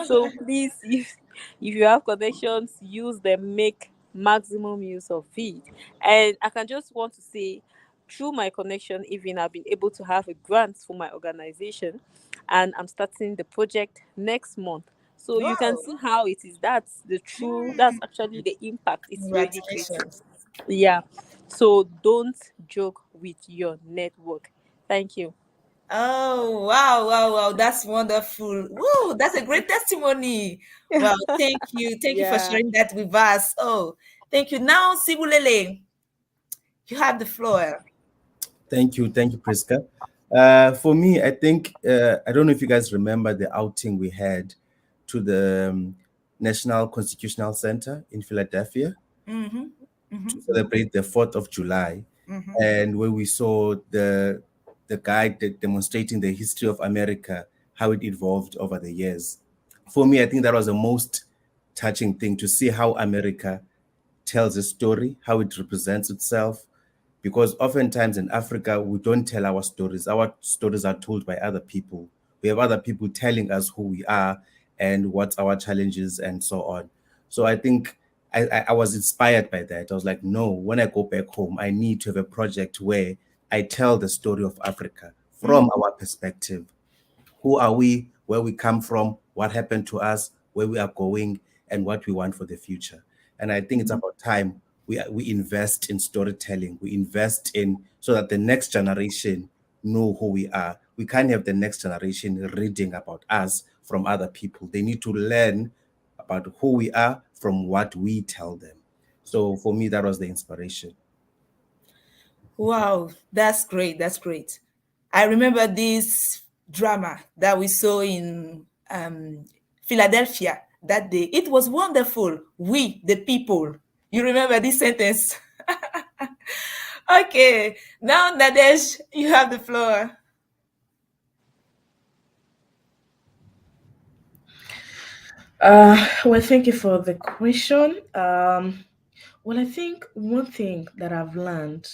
So please, if you have connections, use them, make maximum use of it. And I can just want to say, through my connection, even I've been able to have a grant for my organization, and I'm starting the project next month. So you can Wow. see how it is. That's actually the impact it's really creating. Congratulations. Yeah. So don't joke with your network. Thank you. Oh, wow, wow, wow. That's wonderful. Whoa, that's a great testimony. Wow, thank you. Thank you for Yeah. sharing that with us. Oh, thank you. Now, Sibulele, you have the floor. Thank you, Priska. For me, I think I don't know if you guys remember the outing we had to the National Constitutional Center in Philadelphia to celebrate the 4th of July, and where we saw the guy demonstrating the history of America, how it evolved over the years. For me, I think that was the most touching thing, to see how America tells a story, how it represents itself, because oftentimes in Africa, we don't tell our stories. Our stories are told by other people. We have other people telling us who we are and what our challenges and so on. So I think I was inspired by that. I was like, no, when I go back home, I need to have a project where I tell the story of Africa from our perspective. Who are we, where we come from, what happened to us, where we are going, and what we want for the future. And I think it's about time we invest in storytelling. We invest in so that the next generation know who we are. We can't have the next generation reading about us from other people. They need to learn about who we are from what we tell them. So for me, that was the inspiration. Wow, that's great. That's great. I remember this drama that we saw in Philadelphia that day. It was wonderful. We, the people. You remember this sentence? Okay, now Nadesh, you have the floor. Well, thank you for the question. Well, I think one thing that I've learned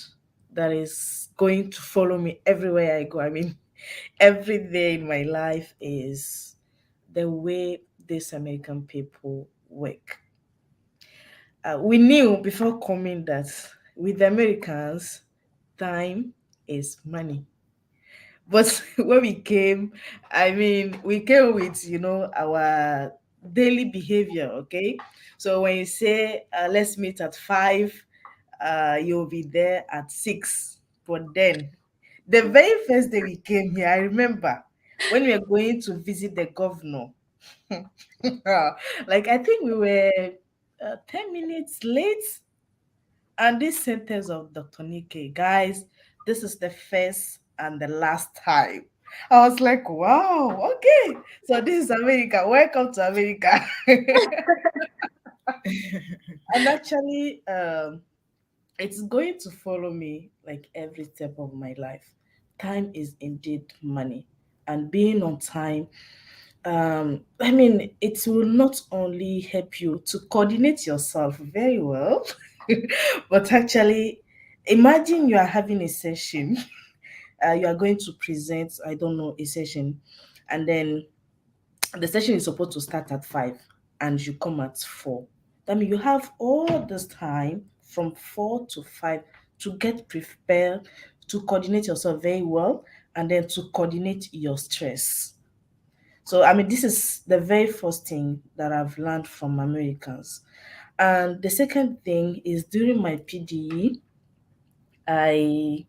that is going to follow me everywhere I go, I mean, every day in my life, is the way these American people work. We knew before coming that with the Americans, time is money. But when we came, I mean, we came with, our daily behavior, okay? So when you say, let's meet at 5, you'll be there at 6. But then, the very first day we came here, I remember when we were going to visit the governor, like I think we were 10 minutes late. And this sentence of Dr. Nike, guys, this is the first and the last time. I was like, wow, okay. So this is America. Welcome to America. And actually, it's going to follow me like every step of my life. Time is indeed money. And being on time, I mean, it will not only help you to coordinate yourself very well, but actually, imagine you are having a session, you are going to present, I don't know, a session, and then the session is supposed to start at 5 and you come at 4. That means you have all this time from 4 to 5 to get prepared, to coordinate yourself very well, and then to coordinate your stress. So, I mean, this is the very first thing that I've learned from Americans. And the second thing is during my PDE, I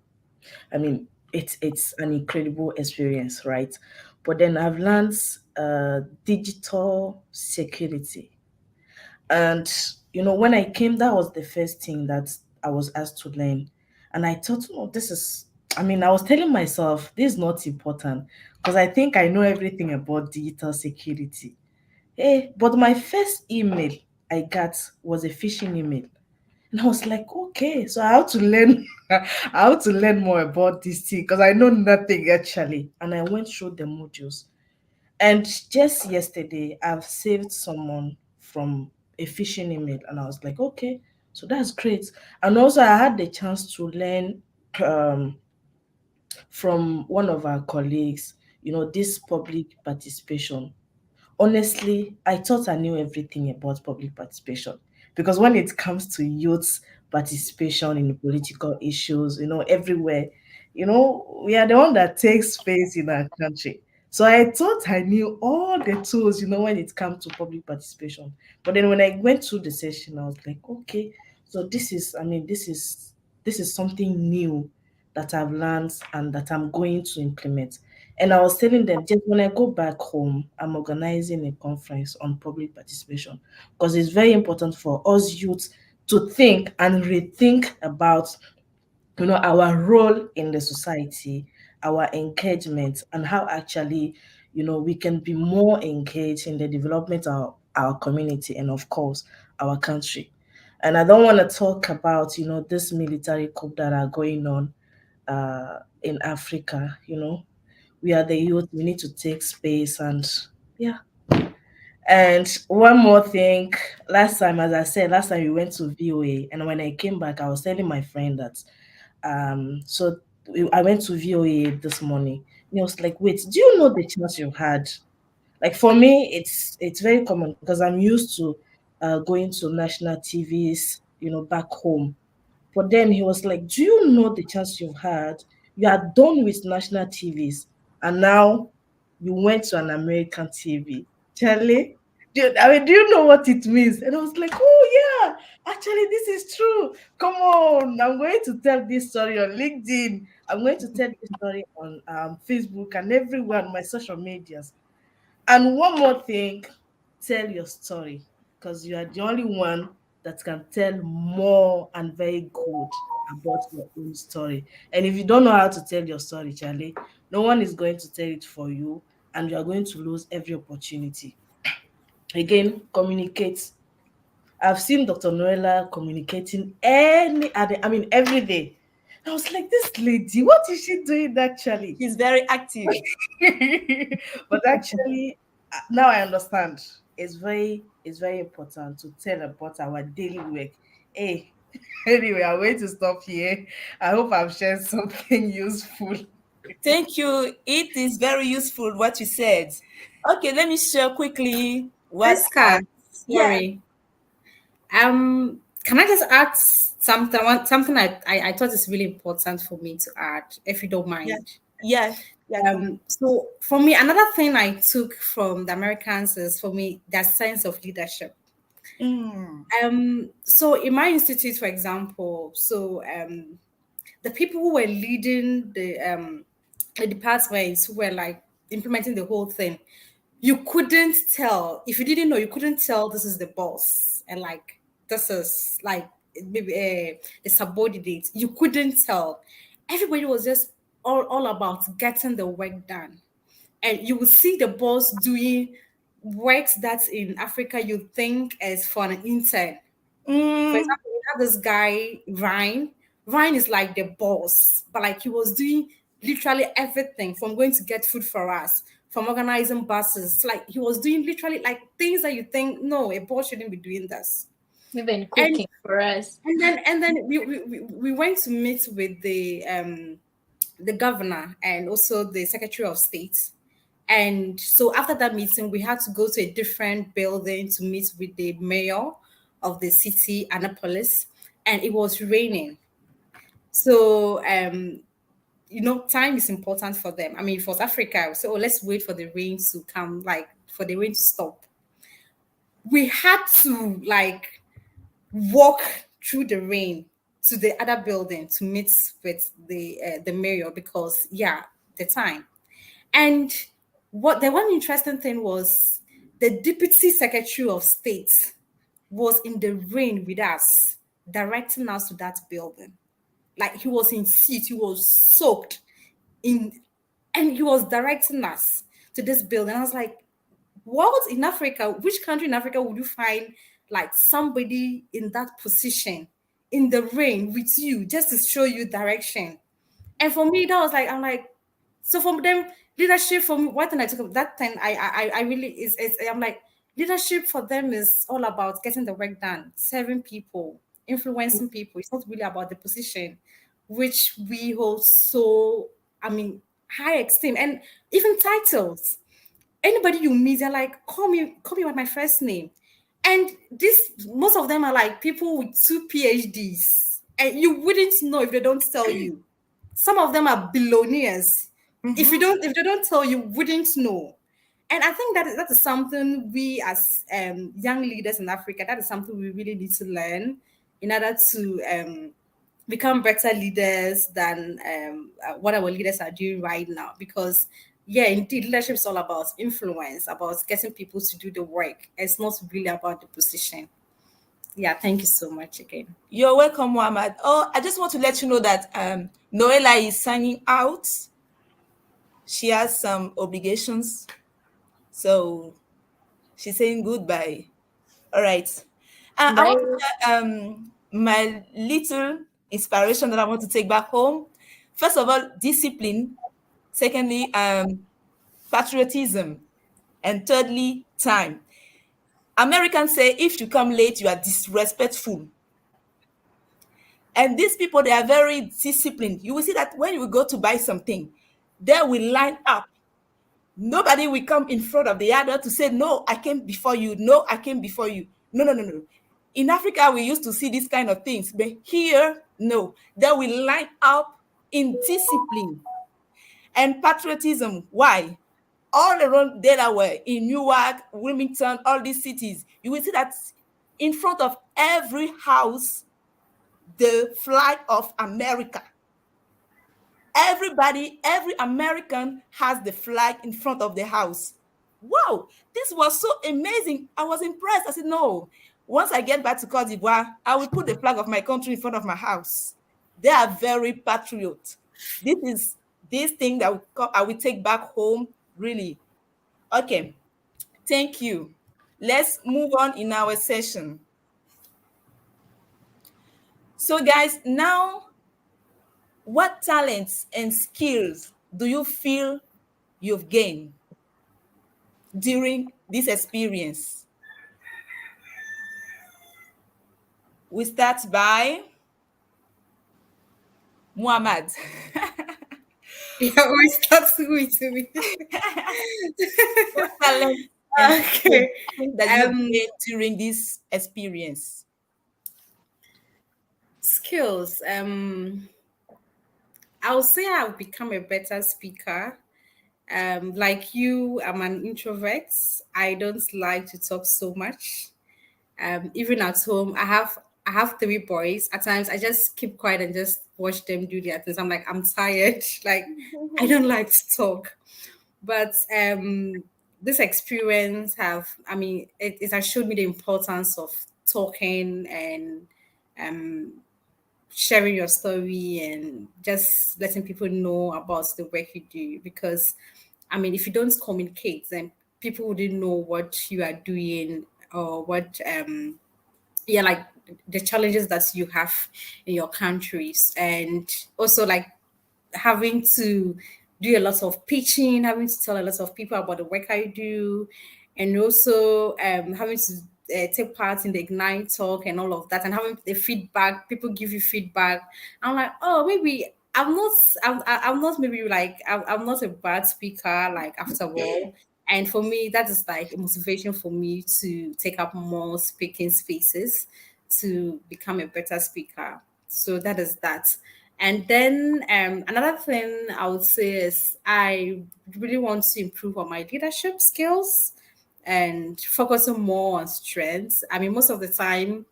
I mean, it's an incredible experience, right? But then I've learned digital security. And when I came, that was the first thing that I was asked to learn. And I thought, oh, this is, I mean, I was telling myself this is not important because I think I know everything about digital security. Hey, but my first email I got was a phishing email. And I was like, okay, so I have to learn, I have to learn more about this thing because I know nothing actually. And I went through the modules. And just yesterday, I've saved someone from a phishing email, and I was like, okay, so that's great. And also, I had the chance to learn um, from one of our colleagues, this public participation. Honestly, I thought I knew everything about public participation because when it comes to youth participation in political issues, everywhere, we are the one that takes space in our country. So I thought I knew all the tools, when it comes to public participation. But then when I went through the session, I was like, okay, so this is something new that I've learned and that I'm going to implement. And I was telling them, just when I go back home, I'm organizing a conference on public participation because it's very important for us youth to think and rethink about, our role in the society, our engagement, and how actually, we can be more engaged in the development of our community and, of course, our country. And I don't want to talk about, this military coup that are going on in Africa. We are the youth, we need to take space and yeah. And one more thing, last time we went to VOA, and when I came back, I was telling my friend that I went to VOA this morning. And he was like, wait, do you know the chance you had? Like for me, it's very common because I'm used to going to national TVs, back home. But then he was like, do you know the chance you've had? You are done with national TVs and now you went to an American TV. Charlie, do you know what it means? And I was like, oh Actually, this is true. Come on, I'm going to tell this story on LinkedIn. I'm going to tell this story on Facebook and everywhere on my social medias. And one more thing, tell your story because you are the only one that can tell more and very good about your own story. And if you don't know how to tell your story, Charlie, no one is going to tell it for you, and you are going to lose every opportunity. Again, communicate. I've seen Dr. Noella communicating every day. I was like, this lady, what is she doing actually? She's very active. But actually, now I understand. It's very important to tell about our daily work. Hey, anyway, I'm going to stop here. I hope I've shared something useful. Thank you. It is very useful what you said. Okay, let me share quickly what. Priska, Yeah, sorry. Can I just add something? Something I thought is really important for me to add, if you don't yeah, mind. yeah, yeah. So for me, another thing I took from the Americans is for me their sense of leadership. So in my institute, for example, the people who were leading the departments who were like implementing the whole thing, you couldn't tell if you didn't know. You couldn't tell this is the boss and like this is like maybe the subordinate. You couldn't tell. Everybody was just all about getting the work done, and you would see the boss doing works that in Africa you think is for an intern. For example, we have this guy, Ryan. Ryan is like the boss, but like he was doing literally everything from going to get food for us, from organizing buses. Like he was doing literally like things that you think, no, a boss shouldn't be doing this. Even cooking for us. And then we went to meet with the governor and also the Secretary of State. And so after that meeting, we had to go to a different building to meet with the mayor of the city, Annapolis, and it was raining. So, time is important for them. I mean, for Africa, so let's wait for the rain to come, like for the rain to stop. We had to like walk through the rain to the other building to meet with the mayor because the time. And what the one interesting thing was the deputy secretary of state was in the rain with us, directing us to that building. Like he was in seat, he was soaked in, and he was directing us to this building. I was like, what in Africa? Which country in Africa would you find like somebody in that position in the rain with you just to show you direction? And for me, that was like, I'm like, so from them, leadership from what thing I took that time, I really is I'm like, leadership for them is all about getting the work done, serving people, influencing people. It's not really about the position, which we hold so, I mean, high esteem and even titles. Anybody you meet, they're like, call me by my first name. And this most of them are like people with 2 PhDs. And you wouldn't know if they don't tell you. Some of them are billionaires. If they don't tell you, wouldn't know. And I think that is something we as young leaders in Africa, that is something we really need to learn in order to become better leaders than what our leaders are doing right now. Because indeed, leadership is all about influence, about getting people to do the work. It's not really about the position. Yeah, thank you so much again. You're welcome, Muhammad. Oh, I just want to let you know that Noella is signing out. She has some obligations, so she's saying goodbye. All right. I want to share my little inspiration that I want to take back home. First of all, discipline. Secondly, patriotism. And thirdly, time. Americans say if you come late, you are disrespectful. And these people, they are very disciplined. You will see that when you go to buy something, they will line up. Nobody will come in front of the other to say, no, I came before you. No, I came before you. No, no, no, no. In Africa, we used to see these kind of things. But here, no. They will line up in discipline and patriotism. Why? All around Delaware, in Newark, Wilmington, all these cities, you will see that in front of every house the flag of America. Everybody, every American has the flag in front of the house. Wow, this was so amazing. I was impressed. I said, no, once I get back to Cote d'Ivoire, I will put the flag of my country in front of my house. They are very patriot. This is this thing that I will take back home, really. Okay, thank you. Let's move on in our session. So guys, now what talents and skills do you feel you've gained during this experience? We start by Muhammad. You always start with me. What talent and Okay. skills that you gained during this experience? Skills. I would say I've become a better speaker. Like you, I'm an introvert. I don't like to talk so much. Even at home, I have 3 boys. At times, I just keep quiet and just watch them do their things. I'm like, I'm tired. Like, I don't like to talk. But this experience it has showed me the importance of talking and sharing your story and just letting people know about the work you do. Because if you don't communicate, then people wouldn't know what you are doing or what like the challenges that you have in your countries. And also, like, having to do a lot of pitching, having to tell a lot of people about the work I do, and also having to take part in the Ignite talk and all of that, and having the feedback. People give you feedback. I'm like, oh, maybe I'm not maybe like I'm not a bad speaker. Like, after all. And for me, that is like a motivation for me to take up more speaking spaces to become a better speaker. So that is that. And then another thing I would say is I really want to improve on my leadership skills and focusing more on strengths. Most of the time,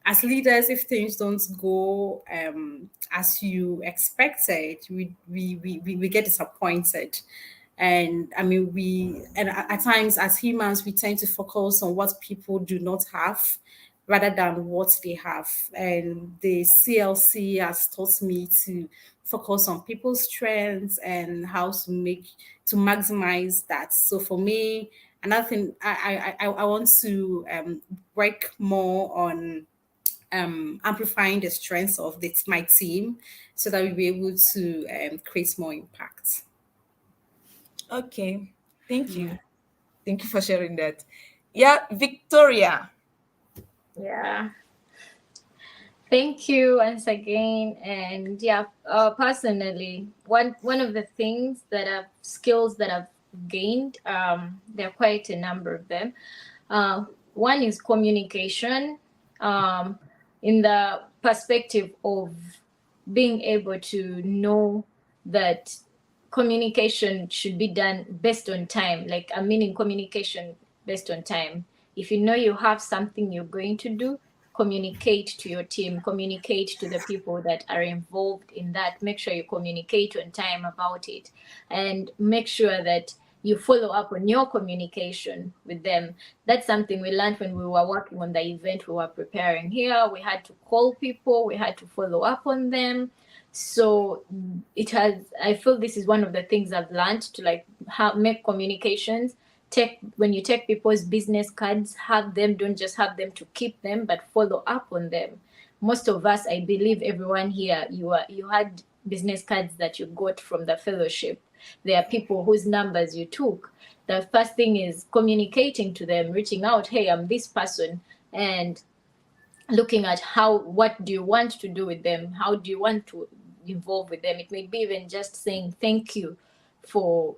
as leaders, if things don't go as you expected, we get disappointed. And at times, as humans, we tend to focus on what people do not have rather than what they have. And the CLC has taught me to focus on people's strengths and how to maximize that. So for me, another thing, I want to work more on amplifying the strengths of my team so that we'll be able to create more impact. Okay, thank you. Thank you for sharing that. Yeah, Victoria. Yeah. Thank you once again. And yeah, personally, one of the skills that I've gained, there are quite a number of them. One is communication, in the perspective of being able to know that communication should be done based on time. Like, I'm meaning communication based on time. If you know you have something you're going to do, communicate to your team, communicate to the people that are involved in that. Make sure you communicate on time about it, and make sure that you follow up on your communication with them. That's something we learned when we were working on the event we were preparing here. We had to call people, we had to follow up on them. So I feel this is one of the things I've learned, to like make communications. When you take people's business cards, don't just have them to keep them, but follow up on them. Most of us, I believe everyone here, you had business cards that you got from the fellowship. There are people whose numbers you took. The first thing is communicating to them, reaching out, hey, I'm this person, and looking at what do you want to do with them? How do you want to involve with them? It may be even just saying thank you for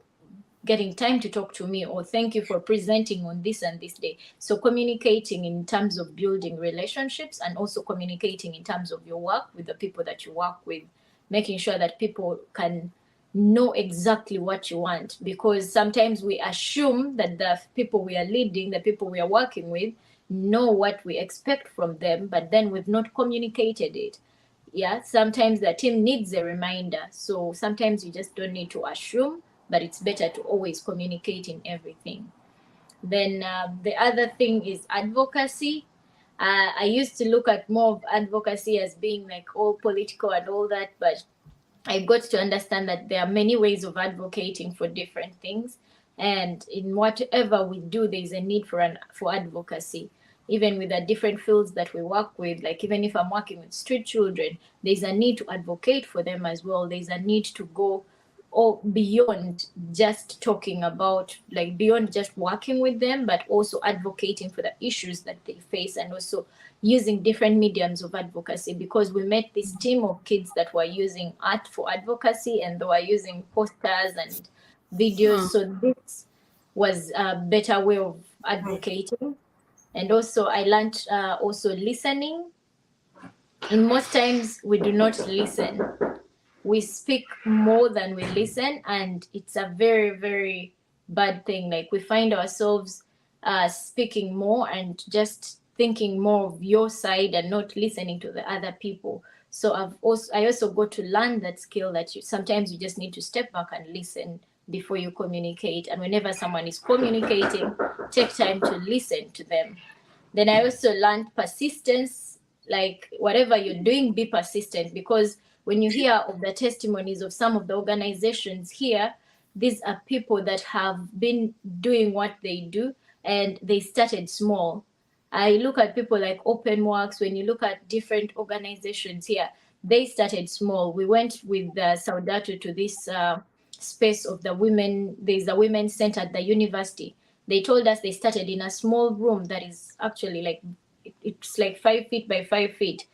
getting time to talk to me, or thank you for presenting on this and this day. So communicating in terms of building relationships, and also communicating in terms of your work with the people that you work with, making sure that people can know exactly what you want, because sometimes we assume that the people we are leading, the people we are working with, know what we expect from them, but then we've not communicated it. Yeah, sometimes the team needs a reminder. So sometimes you just don't need to assume, but it's better to always communicate in everything. Then the other thing is advocacy. I used to look at more of advocacy as being like all political and all that, but I got to understand that there are many ways of advocating for different things, and in whatever we do, there is a need for advocacy. Even with the different fields that we work with, like even if I'm working with street children, there's a need to advocate for them as well. There's a need to go or beyond just talking about, like beyond just working with them, but also advocating for the issues that they face, and also using different mediums of advocacy, because we met this team of kids that were using art for advocacy, and they were using posters and videos. So this was a better way of advocating. And also I learned also listening. In most times we do not listen, we speak more than we listen, and it's a very, very bad thing. Like we find ourselves speaking more and just thinking more of your side and not listening to the other people. So I also got to learn that skill, that sometimes you just need to step back and listen before you communicate. And whenever someone is communicating, take time to listen to them. Then I also learned persistence. Like whatever you're doing, be persistent, because when you hear of the testimonies of some of the organizations here, these are people that have been doing what they do, and they started small. I look at people like OpenWorks. When you look at different organizations here, they started small. We went with Saudato to this space of the women. There's a women's center at the university. They told us they started in a small room that is actually like, it's like 5 feet by 5 feet.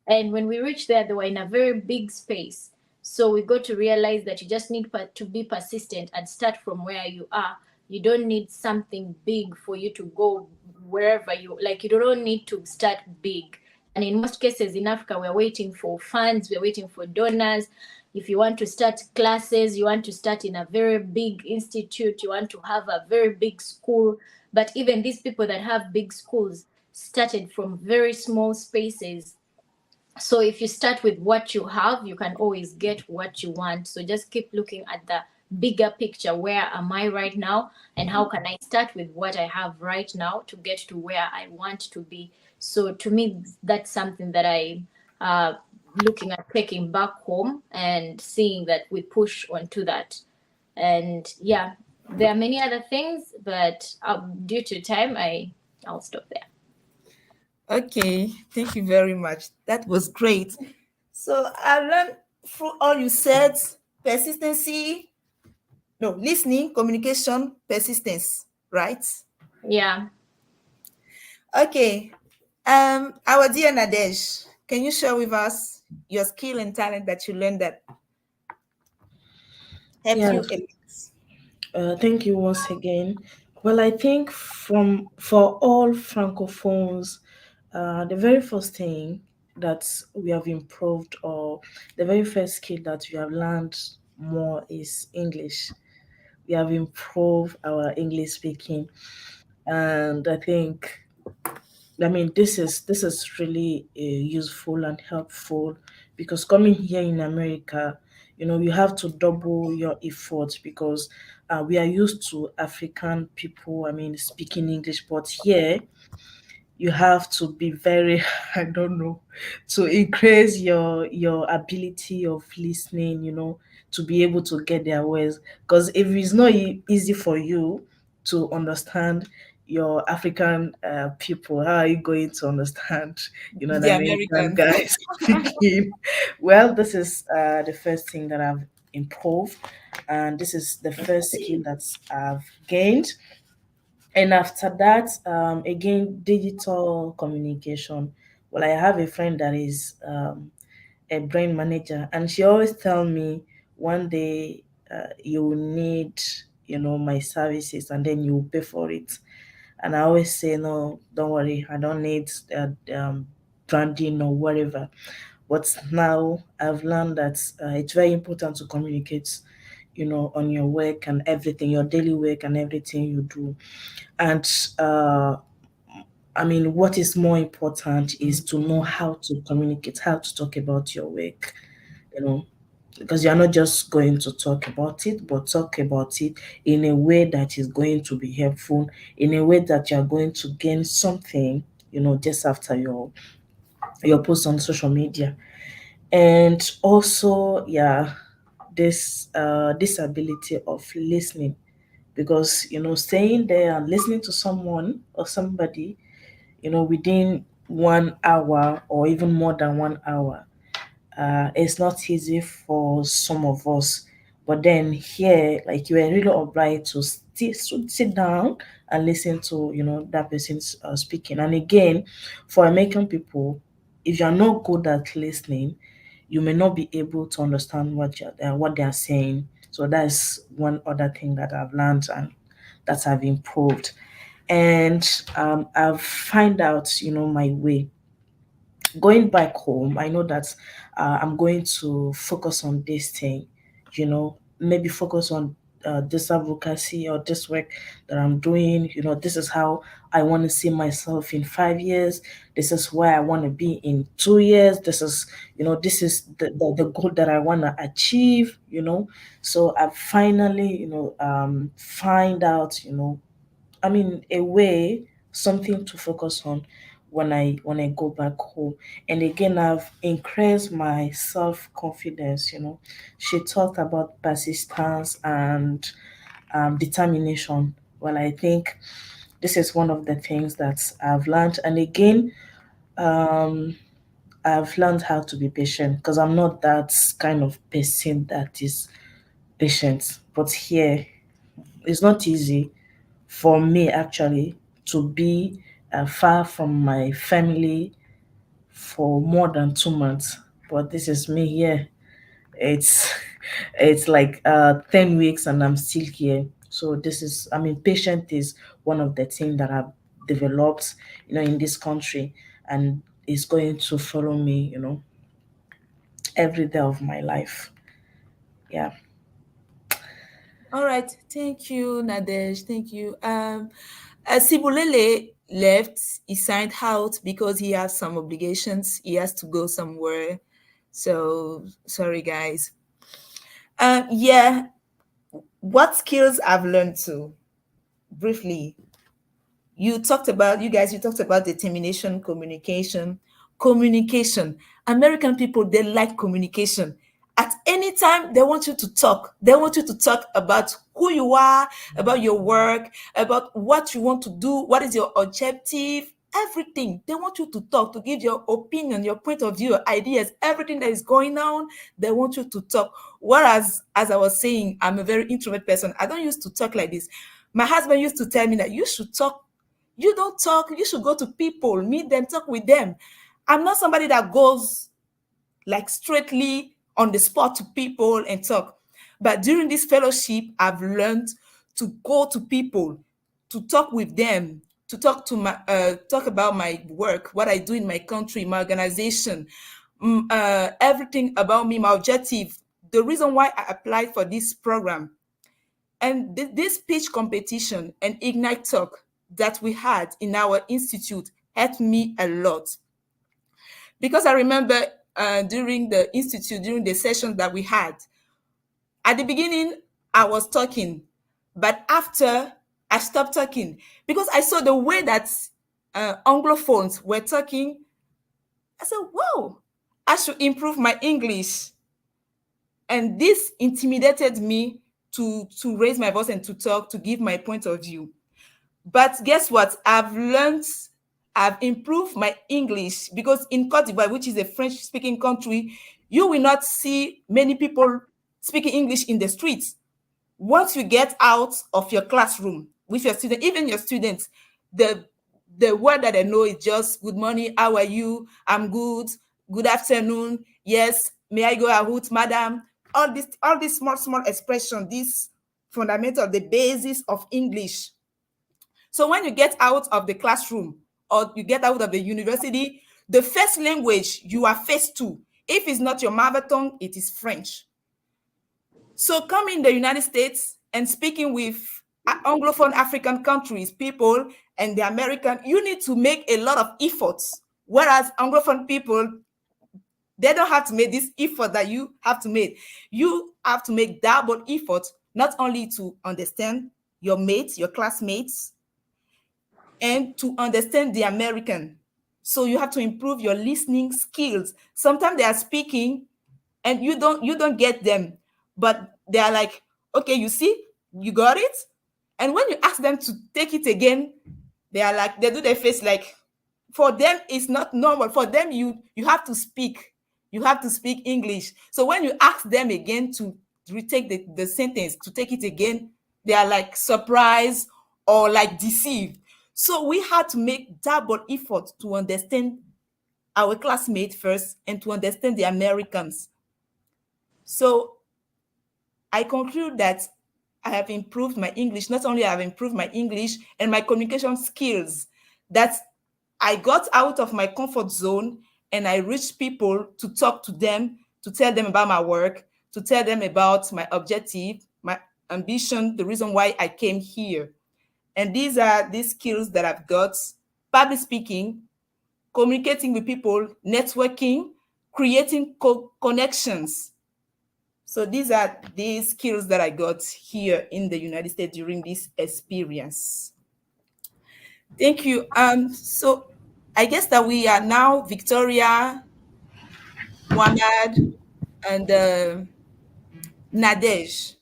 And when we reached there, they were in a very big space. So we got to realize that you just need to be persistent and start from where you are. You don't need something big for you to go wherever you like. You don't need to start big. And in most cases in Africa, we're waiting for funds, we're waiting for donors. If you want to start classes, you want to start in a very big institute, you want to have a very big school. But even these people that have big schools started from very small spaces. So if you start with what you have, you can always get what you want. So just keep looking at the bigger picture. Where am I right now? And how can I start with what I have right now to get to where I want to be? So to me, that's something that I looking at taking back home and seeing that we push onto that. And yeah, there are many other things, but due to time, I'll stop there. Okay, thank you very much. That was great. So I learned through all you said, persistency, no, listening, communication, persistence, right? Yeah. Okay. Our dear Nadesh, can you share with us your skill and talent that you learned that helped Yeah. you a lot? Thank you once again. Well, I think for all francophones, the very first thing that we have improved, or the very first skill that we have learned more, is English. We have improved our English speaking, and I mean, this is really useful and helpful, because coming here in America, you have to double your efforts, because we are used to African people, I mean, speaking English, but here you have to be very I don't know, to increase your ability of listening, to be able to get their words, because if it's not easy for you to understand your African people, how are you going to understand the The American Americans. guys speaking? Well, this is the first thing that I've improved, and this is the first skill that I've gained. And after that, again, digital communication. Well, I have a friend that is a brain manager, and she always tell me, one day you will need, my services, and then you will pay for it. And I always say, no, don't worry, I don't need branding or whatever. But now I've learned that it's very important to communicate, on your work and everything, your daily work and everything you do. And I mean, what is more important is to know how to communicate, how to talk about your work, because you're not just going to talk about it, but talk about it in a way that is going to be helpful, in a way that you're going to gain something, just after your post on social media. And also, yeah, this ability of listening, because staying there and listening to someone or somebody, within 1 hour or even more than 1 hour, it's not easy for some of us. But then here, like, you are really obliged to sit down and listen to that person's speaking. And again, for American people, if you're not good at listening, you may not be able to understand what they are saying. So that's one other thing that I've learned and that I've improved. And I've find out my way. Going back home, I know that I'm going to focus on this thing, maybe focus on this advocacy or this work that I'm doing. This is how I want to see myself in 5 years. This is where I want to be in 2 years. This is the goal that I want to achieve. So I finally, find out, I mean, a way, something to focus on when I go back home. And again, I've increased my self confidence. She talked about persistence and determination. Well, I think this is one of the things that I've learned. And again, um, I've learned how to be patient, because I'm not that kind of person that is patient. But here, it's not easy for me actually to be far from my family for more than 2 months. But this is me here. It's it's like 10 weeks and I'm still here. So this is, I mean, patient is one of the things that I've developed, in this country, and is going to follow me, every day of my life. Yeah. All right. Thank you, Nadej. Thank you. Sibulele left. He signed out because he has some obligations. He has to go somewhere. So sorry, guys. Yeah. What skills I've learned too, briefly. You talked about, you guys, you talked about determination, communication. American people, they like communication. At any time, they want you to talk. They want you to talk about who you are, about your work, about what you want to do, what is your objective, everything. They want you to talk, to give your opinion, your point of view, your ideas, everything that is going on. They want you to talk. Whereas, as I was saying, I'm a very introvert person. I don't used to talk like this. My husband used to tell me that you should talk. You don't talk, you should go to people, meet them, talk with them. I'm not somebody that goes like straightly on the spot to people and talk. But during this fellowship, I've learned to go to people, to talk with them, to talk about my work, what I do in my country, my organization, everything about me, my objective, the reason why I applied for this program. And this pitch competition and Ignite Talk that we had in our institute helped me a lot. Because I remember during the institute, during the session that we had, at the beginning, I was talking, but after I stopped talking because I saw the way that Anglophones were talking. I said, whoa, I should improve my English. And this intimidated me to raise my voice and to talk, to give my point of view. But guess what? I've improved my English, because in Cote d'Ivoire, which is a French-speaking country, you will not see many people speaking English in the streets. Once you get out of your classroom with your student, even your students, the word that they know is just good morning, how are you? I'm good. Good afternoon. Yes, may I go out, madam? All these small expressions, this fundamental, the basis of English. So when you get out of the classroom or you get out of the university, the first language you are faced to, if it's not your mother tongue, it is French. So coming in the United States and speaking with Anglophone African countries, people and the American, you need to make a lot of efforts. Whereas Anglophone people, they don't have to make this effort that you have to make. You have to make double effort, not only to understand your mates, your classmates, and to understand the American. So you have to improve your listening skills. Sometimes they are speaking and you don't get them, but they are like, okay, you see, you got it. And when you ask them to take it again, they are like, they do their face like, for them it's not normal. For them, you have to speak, you have to speak English. So when you ask them again to retake the sentence, to take it again, they are like surprised or like deceived. So we had to make double effort to understand our classmates first and to understand the Americans. So I conclude that I have improved my English. Not only have improved my English and my communication skills, that I got out of my comfort zone and I reached people to talk to them, to tell them about my work, to tell them about my objective, my ambition, the reason why I came here. And these are these skills that I've got: public speaking, communicating with people, networking, creating connections. So these are the skills that I got here in the United States during this experience. Thank you. So I guess that we are now Victoria, Mohamed, and Nadej.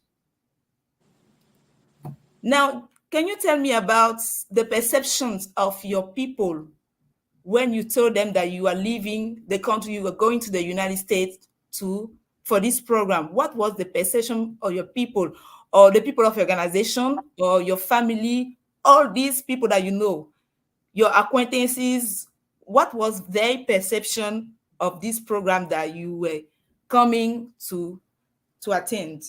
Now, can you tell me about the perceptions of your people when you told them that you are leaving the country, you were going to the United States for this program? What was the perception of your people, or the people of your organization, or your family, all these people that you know, your acquaintances? What was their perception of this program that you were coming to attend?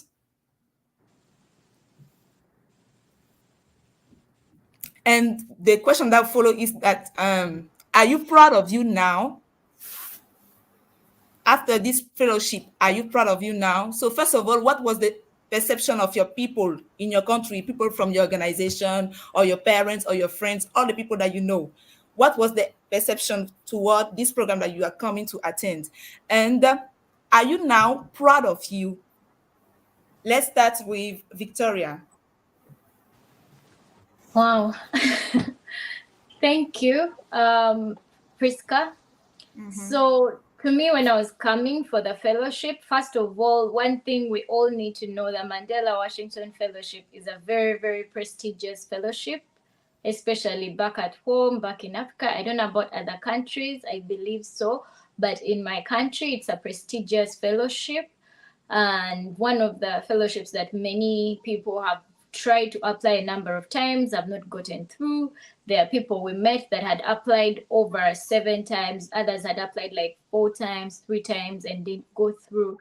And the question that follows is that, are you proud of you now? After this fellowship, are you proud of you now? So first of all, what was the perception of your people in your country, people from your organization or your parents or your friends, all the people that you know? What was the perception toward this program that you are coming to attend? And are you now proud of you? Let's start with Victoria. Wow. Thank you, Priska. So to me, when I was coming for the fellowship, first of all, one thing we all need to know, the Mandela Washington Fellowship is a very, very prestigious fellowship, especially back at home, back in Africa. I don't know about other countries, I believe so, but in my country, it's a prestigious fellowship, and one of the fellowships that many people have tried to apply a number of times, have not gotten through. There are people we met that had applied over 7 times, others had applied like 4 times, 3 times, and didn't go through.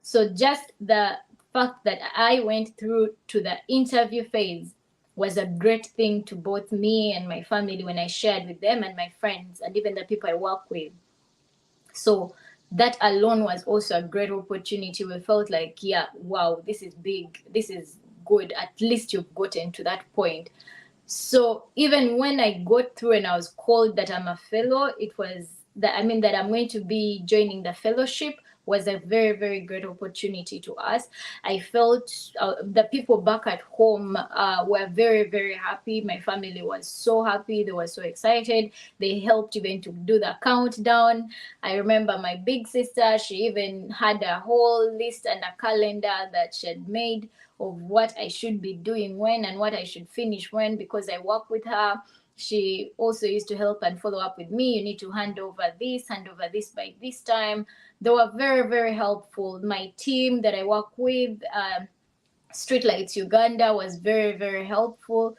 So just the fact that I went through to the interview phase was a great thing to both me and my family when I shared with them, and my friends, and even the people I work with. So that alone was also a great opportunity. We felt like, yeah, wow, this is big, this is good. At least you've gotten to that point. So even when I got through and I was called that I'm a fellow, it was that, I mean, that I'm going to be joining the fellowship was a very, very great opportunity to us. I felt the people back at home were very, very happy. My family was so happy. They were so excited. They helped even to do the countdown. I remember my big sister, she even had a whole list and a calendar that she had made of what I should be doing when and what I should finish when, because I work with her. She also used to help and follow up with me. You need to hand over this by this time. They were very, very helpful. My team that I work with, Streetlights Uganda, was very, very helpful.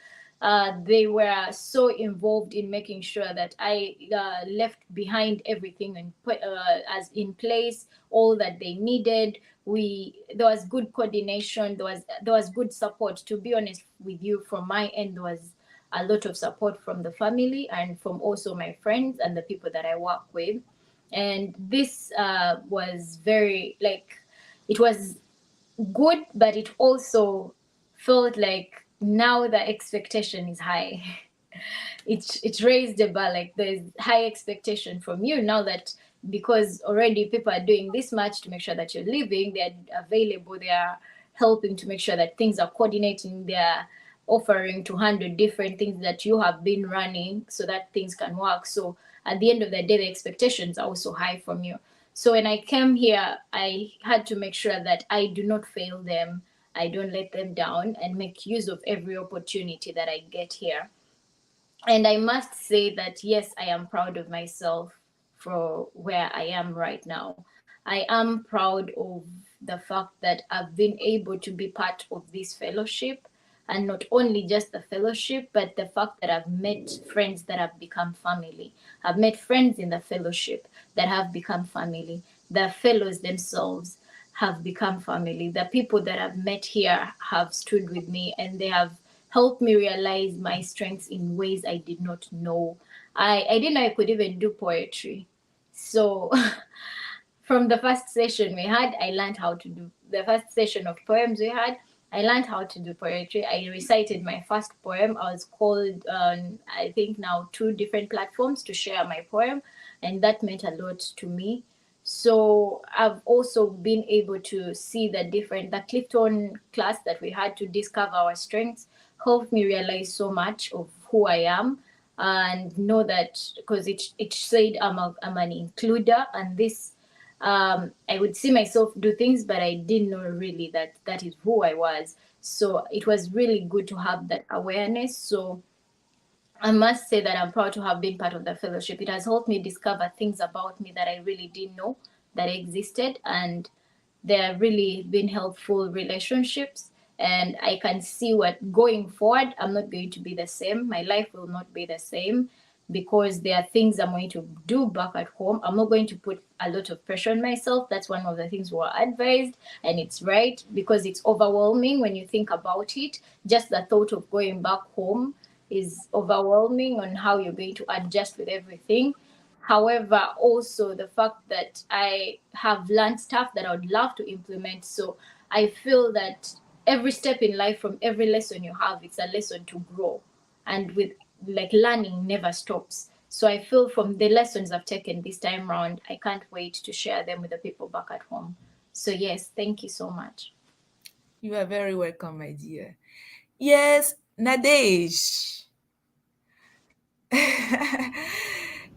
They were so involved in making sure that I left behind everything and put as in place, all that they needed. There was good coordination. There was good support. To be honest with you, from my end, there was a lot of support from the family and from also my friends and the people that I work with. And this was very, like, it was good, but it also felt like now the expectation is high. It's raised the bar, like there's high expectation from you now, that because already people are doing this much to make sure that you're living, they're available, they are helping to make sure that things are coordinating, they're offering 200 different things that you have been running so that things can work. So at the end of the day, the expectations are also high from you. So when I came here, I had to make sure that I do not fail them, I don't let them down, and make use of every opportunity that I get here. And I must say that, yes, I am proud of myself for where I am right now. I am proud of the fact that I've been able to be part of this fellowship, and not only just the fellowship, but the fact that I've met friends that have become family. I've met friends in the fellowship that have become family. The fellows themselves have become family. The people that I've met here have stood with me, and they have helped me realize my strengths in ways I did not know. I didn't know I could even do poetry. So from the first session we had, I learned how to do the first session of poems we had. I learned how to do poetry. I recited my first poem. I was called on, I think now, 2 different platforms to share my poem, and that meant a lot to me. So I've also been able to see the Clifton class that we had to discover our strengths helped me realize so much of who I am, and know that, because it said I'm an includer, and this I would see myself do things, but I didn't know really that that is who I was. So it was really good to have that awareness. So I must say that I'm proud to have been part of the fellowship. It has helped me discover things about me that I really didn't know that existed, and there have really been helpful relationships. And I can see what going forward, I'm not going to be the same. My life will not be the same, because there are things I'm going to do back at home. I'm not going to put a lot of pressure on myself. That's one of the things we are advised, and it's right, because it's overwhelming when you think about it. Just the thought of going back home is overwhelming on how you're going to adjust with everything. However, also the fact that I have learned stuff that I would love to implement. So I feel that every step in life, from every lesson you have, it's a lesson to grow. And with, like, learning never stops. So I feel from the lessons I've taken this time around, I can't wait to share them with the people back at home. So yes, thank you so much. You are very welcome, my dear. Yes, Nadej.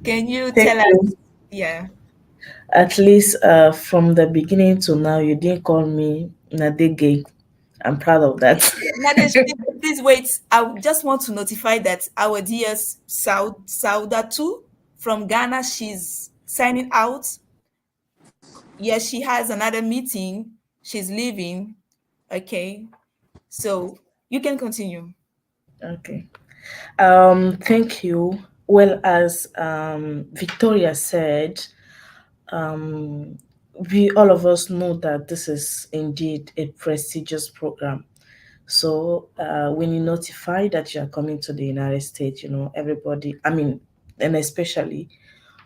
Can you Thank tell us? you. Yeah. At least from the beginning to now, you didn't call me Nadege. I'm proud of that. Nadej, please wait. I just want to notify that our dear Saudatu from Ghana, she's signing out. Yes, she has another meeting. She's leaving. Okay. So you can continue. Okay. Thank you. Well, as Victoria said, um, we all of us know that this is indeed a prestigious program. So when you notify that you are coming to the United States, everybody, I mean, and especially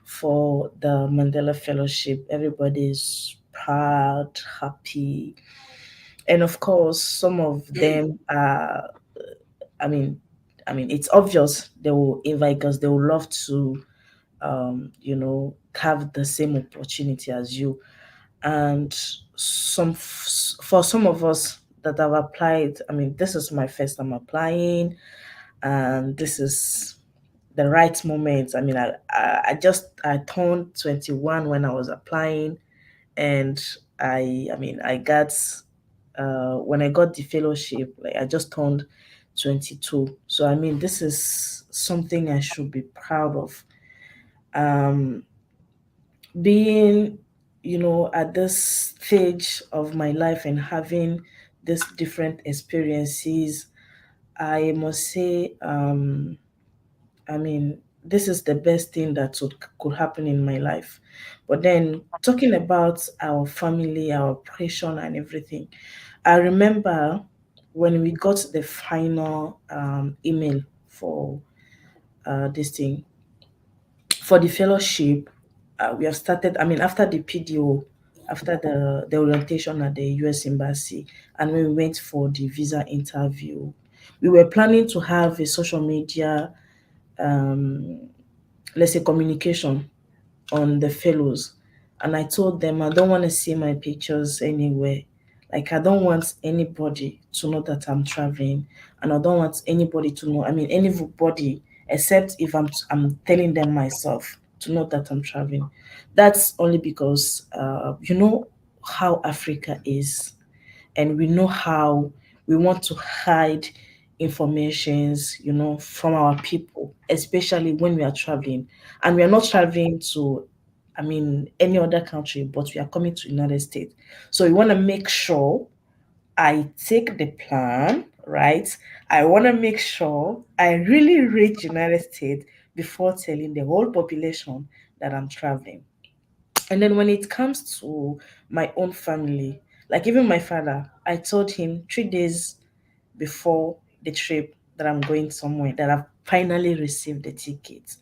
for the Mandela Fellowship, everybody is proud, happy. And of course, some of them are, I mean, it's obvious they will invite because they would love to, have the same opportunity as you. And for some of us that have applied, I mean, this is my first time applying, and this is the right moment. I mean, I turned 21 when I was applying, and I got when I got the fellowship, like I just turned 22. So I mean, this is something I should be proud of. Um, being, at this stage of my life and having these different experiences, I must say, I mean, this is the best thing that could happen in my life. But then, talking about our family, our operation, and everything, I remember when we got the final email for this thing, for the fellowship. We have started, I mean, after the PDO, after the orientation at the US Embassy, and when we went for the visa interview. We were planning to have a social media, let's say, communication on the fellows. And I told them I don't want to see my pictures anywhere. Like, I don't want anybody to know that I'm traveling, and I don't want anybody to know. I mean, anybody except if I'm telling them myself to know that I'm traveling. That's only because you know how Africa is, and we know how we want to hide informations, from our people, especially when we are traveling. And we are not traveling to, I mean, any other country, but we are coming to United States. So we want to make sure I take the plan, right? I want to make sure I really reach United States before telling the whole population that I'm traveling. And then when it comes to my own family, like even my father, I told him 3 days before the trip that I'm going somewhere that I've finally received the ticket.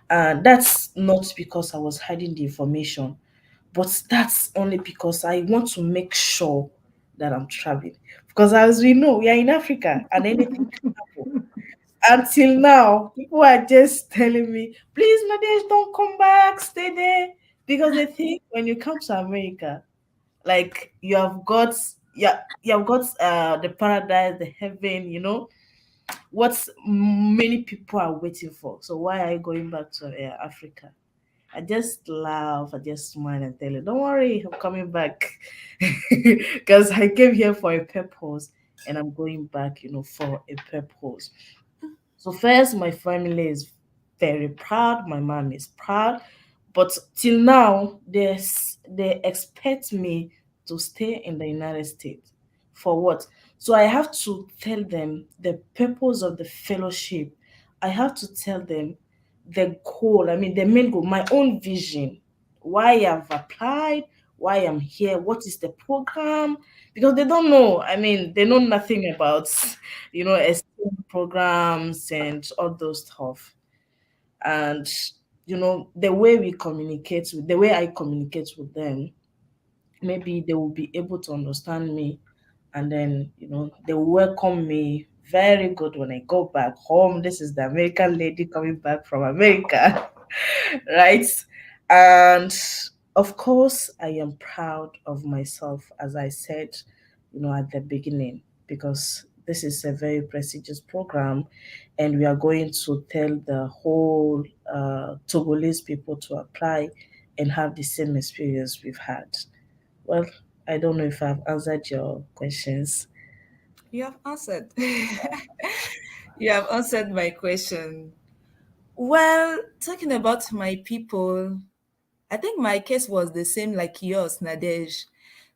That's not because I was hiding the information, but that's only because I want to make sure that I'm traveling. Because as we know, we are in Africa and anything can happen. Until now, people are just telling me, please, Nadesh, don't come back, stay there. Because they think when you come to America, like you have got the paradise, the heaven, what many people are waiting for. So why are you going back to Africa? I just laugh, I just smile and tell you, don't worry, I'm coming back. Because I came here for a purpose and I'm going back, for a purpose. So first, my family is very proud. My mom is proud, but till now, they expect me to stay in the United States. For what? So I have to tell them the purpose of the fellowship. I have to tell them the goal. I mean, the main goal, my own vision, why I've applied, why I'm here, what is the program, because they don't know. I mean, they know nothing about, exchange programs and all those stuff. And the way the way I communicate with them, maybe they will be able to understand me, and then they will welcome me very good when I go back home. This is the American lady coming back from America. Right? And of course, I am proud of myself, as I said, at the beginning, because this is a very prestigious program, and we are going to tell the whole Togolese people to apply and have the same experience we've had. Well, I don't know if I've answered your questions. You have answered. You have answered my question. Well, talking about my people, I think my case was the same like yours, Nadej.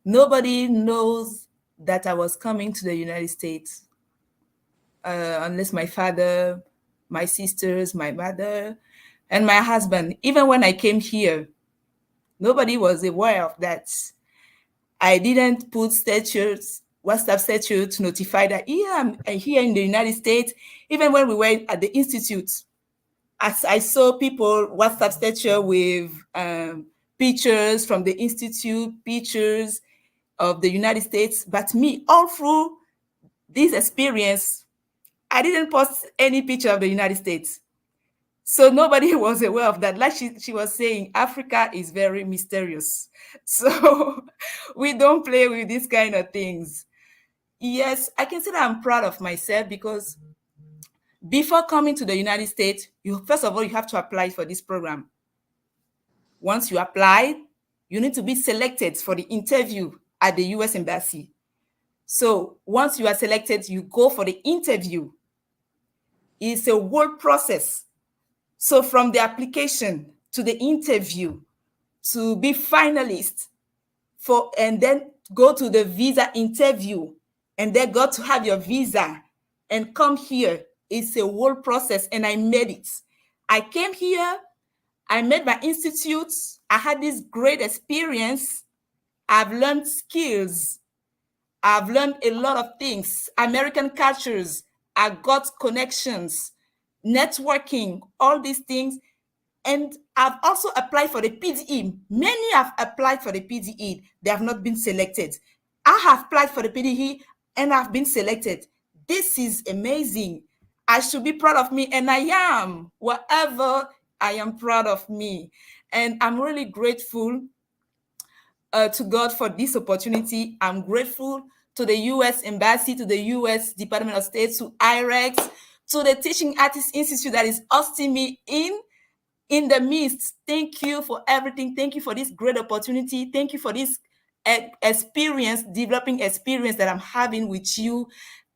Nobody knows that I was coming to the United States, unless my father, my sisters, my mother, and my husband. Even when I came here, nobody was aware of that. I didn't put statutes, WhatsApp statute to notify that, yeah, I'm here in the United States. Even when we were at the institute, as I saw people WhatsApp stature with pictures from the institute, pictures of the United States, but me, all through this experience, I didn't post any picture of the United States. So nobody was aware of that. Like she was saying, Africa is very mysterious. So we don't play with these kind of things. Yes, I can say that I'm proud of myself because before coming to the United States, first of all, you have to apply for this program. Once you apply, you need to be selected for the interview at the US Embassy. So once you are selected, you go for the interview. It's a whole process. So from the application to the interview to be finalist and then go to the visa interview and then go to have your visa and come here. It's a whole process and I made it. I came here, I made my institute, I had this great experience. I've learned skills. I've learned a lot of things, American cultures. I got connections, networking, all these things. And I've also applied for the PDE. Many have applied for the PDE. They have not been selected. I have applied for the PDE and I've been selected. this is amazing. I should be proud of me, and I am. Whatever, I am proud of me. And I'm really grateful to God for this opportunity. I'm grateful to the U.S. Embassy, to the U.S. Department of State, to IREX, to the Teaching Artists Institute that is hosting me in the midst. Thank you for everything. Thank you for this great opportunity. Thank you for this experience, developing experience that I'm having with you.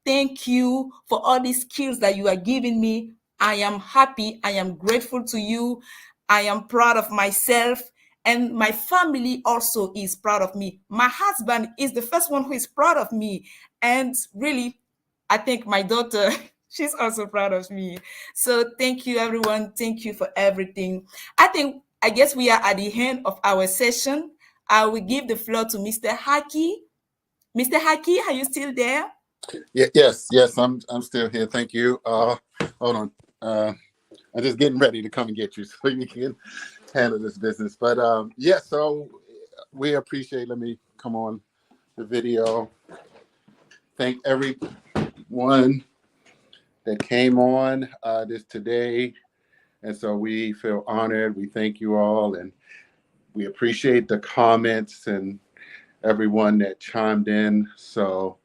Thank you for all these skills that you are giving me. I am happy. I am grateful to you. I am proud of myself. And my family also is proud of me. My husband is the first one who is proud of me. And really, I think my daughter, she's also proud of me. So thank you, everyone. Thank you for everything. I guess we are at the end of our session. I will give the floor to Mr. Haki. Mr. Haki, are you still there? Yes, I'm still here. Thank you. Hold on. I'm just getting ready to come and get you so you can handle this business. But yeah, so we appreciate. Let me come on the video. Thank everyone that came on this today, and so we feel honored. We thank you all, and we appreciate the comments and everyone that chimed in. So.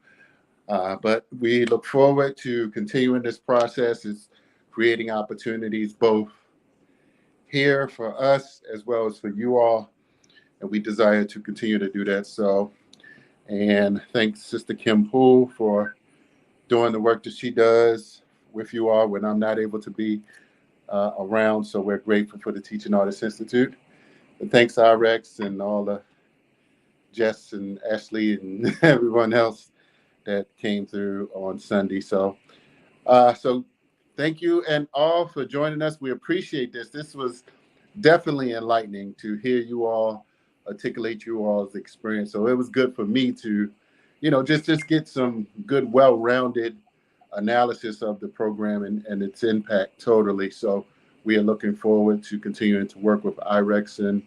But we look forward to continuing this process. It's creating opportunities both here for us as well as for you all. And we desire to continue to do that. So, and thanks Sister Kim Poole for doing the work that she does with you all when I'm not able to be around. So we're grateful for the Teaching Artists Institute. And thanks IREX and all the Jess and Ashley and everyone else that came through on Sunday. So thank you and all for joining us. We appreciate this. This was definitely enlightening to hear you all articulate you all's experience. So it was good for me to, just get some good, well-rounded analysis of the program and its impact totally. So we are looking forward to continuing to work with IREX and,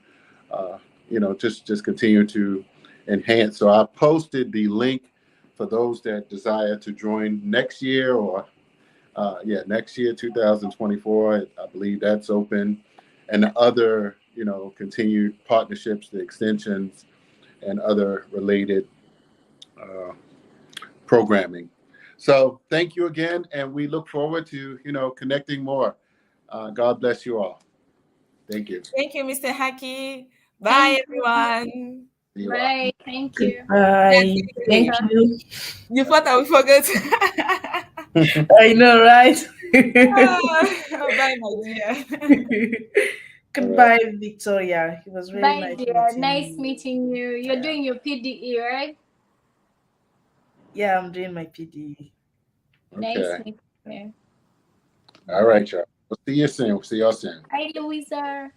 just continue to enhance. So I posted the link for those that desire to join next year or next year, 2024, I believe that's open. And the other, continued partnerships, the extensions, and other related programming. So thank you again, and we look forward to, connecting more. God bless you all. Thank you. Thank you, Mr. Haki. Bye, everyone. Bye. Thank you. Bye. Thank you. You thought I would forget. I know, right? Bye, my dear. Goodbye, Victoria. It was really Bye, nice dear. meeting Nice you. meeting you. You're doing your PDE, right? Yeah, I'm doing my PDE. Nice meeting you. All right, y'all. We'll see you soon. We'll see y'all soon. Hi, Louisa.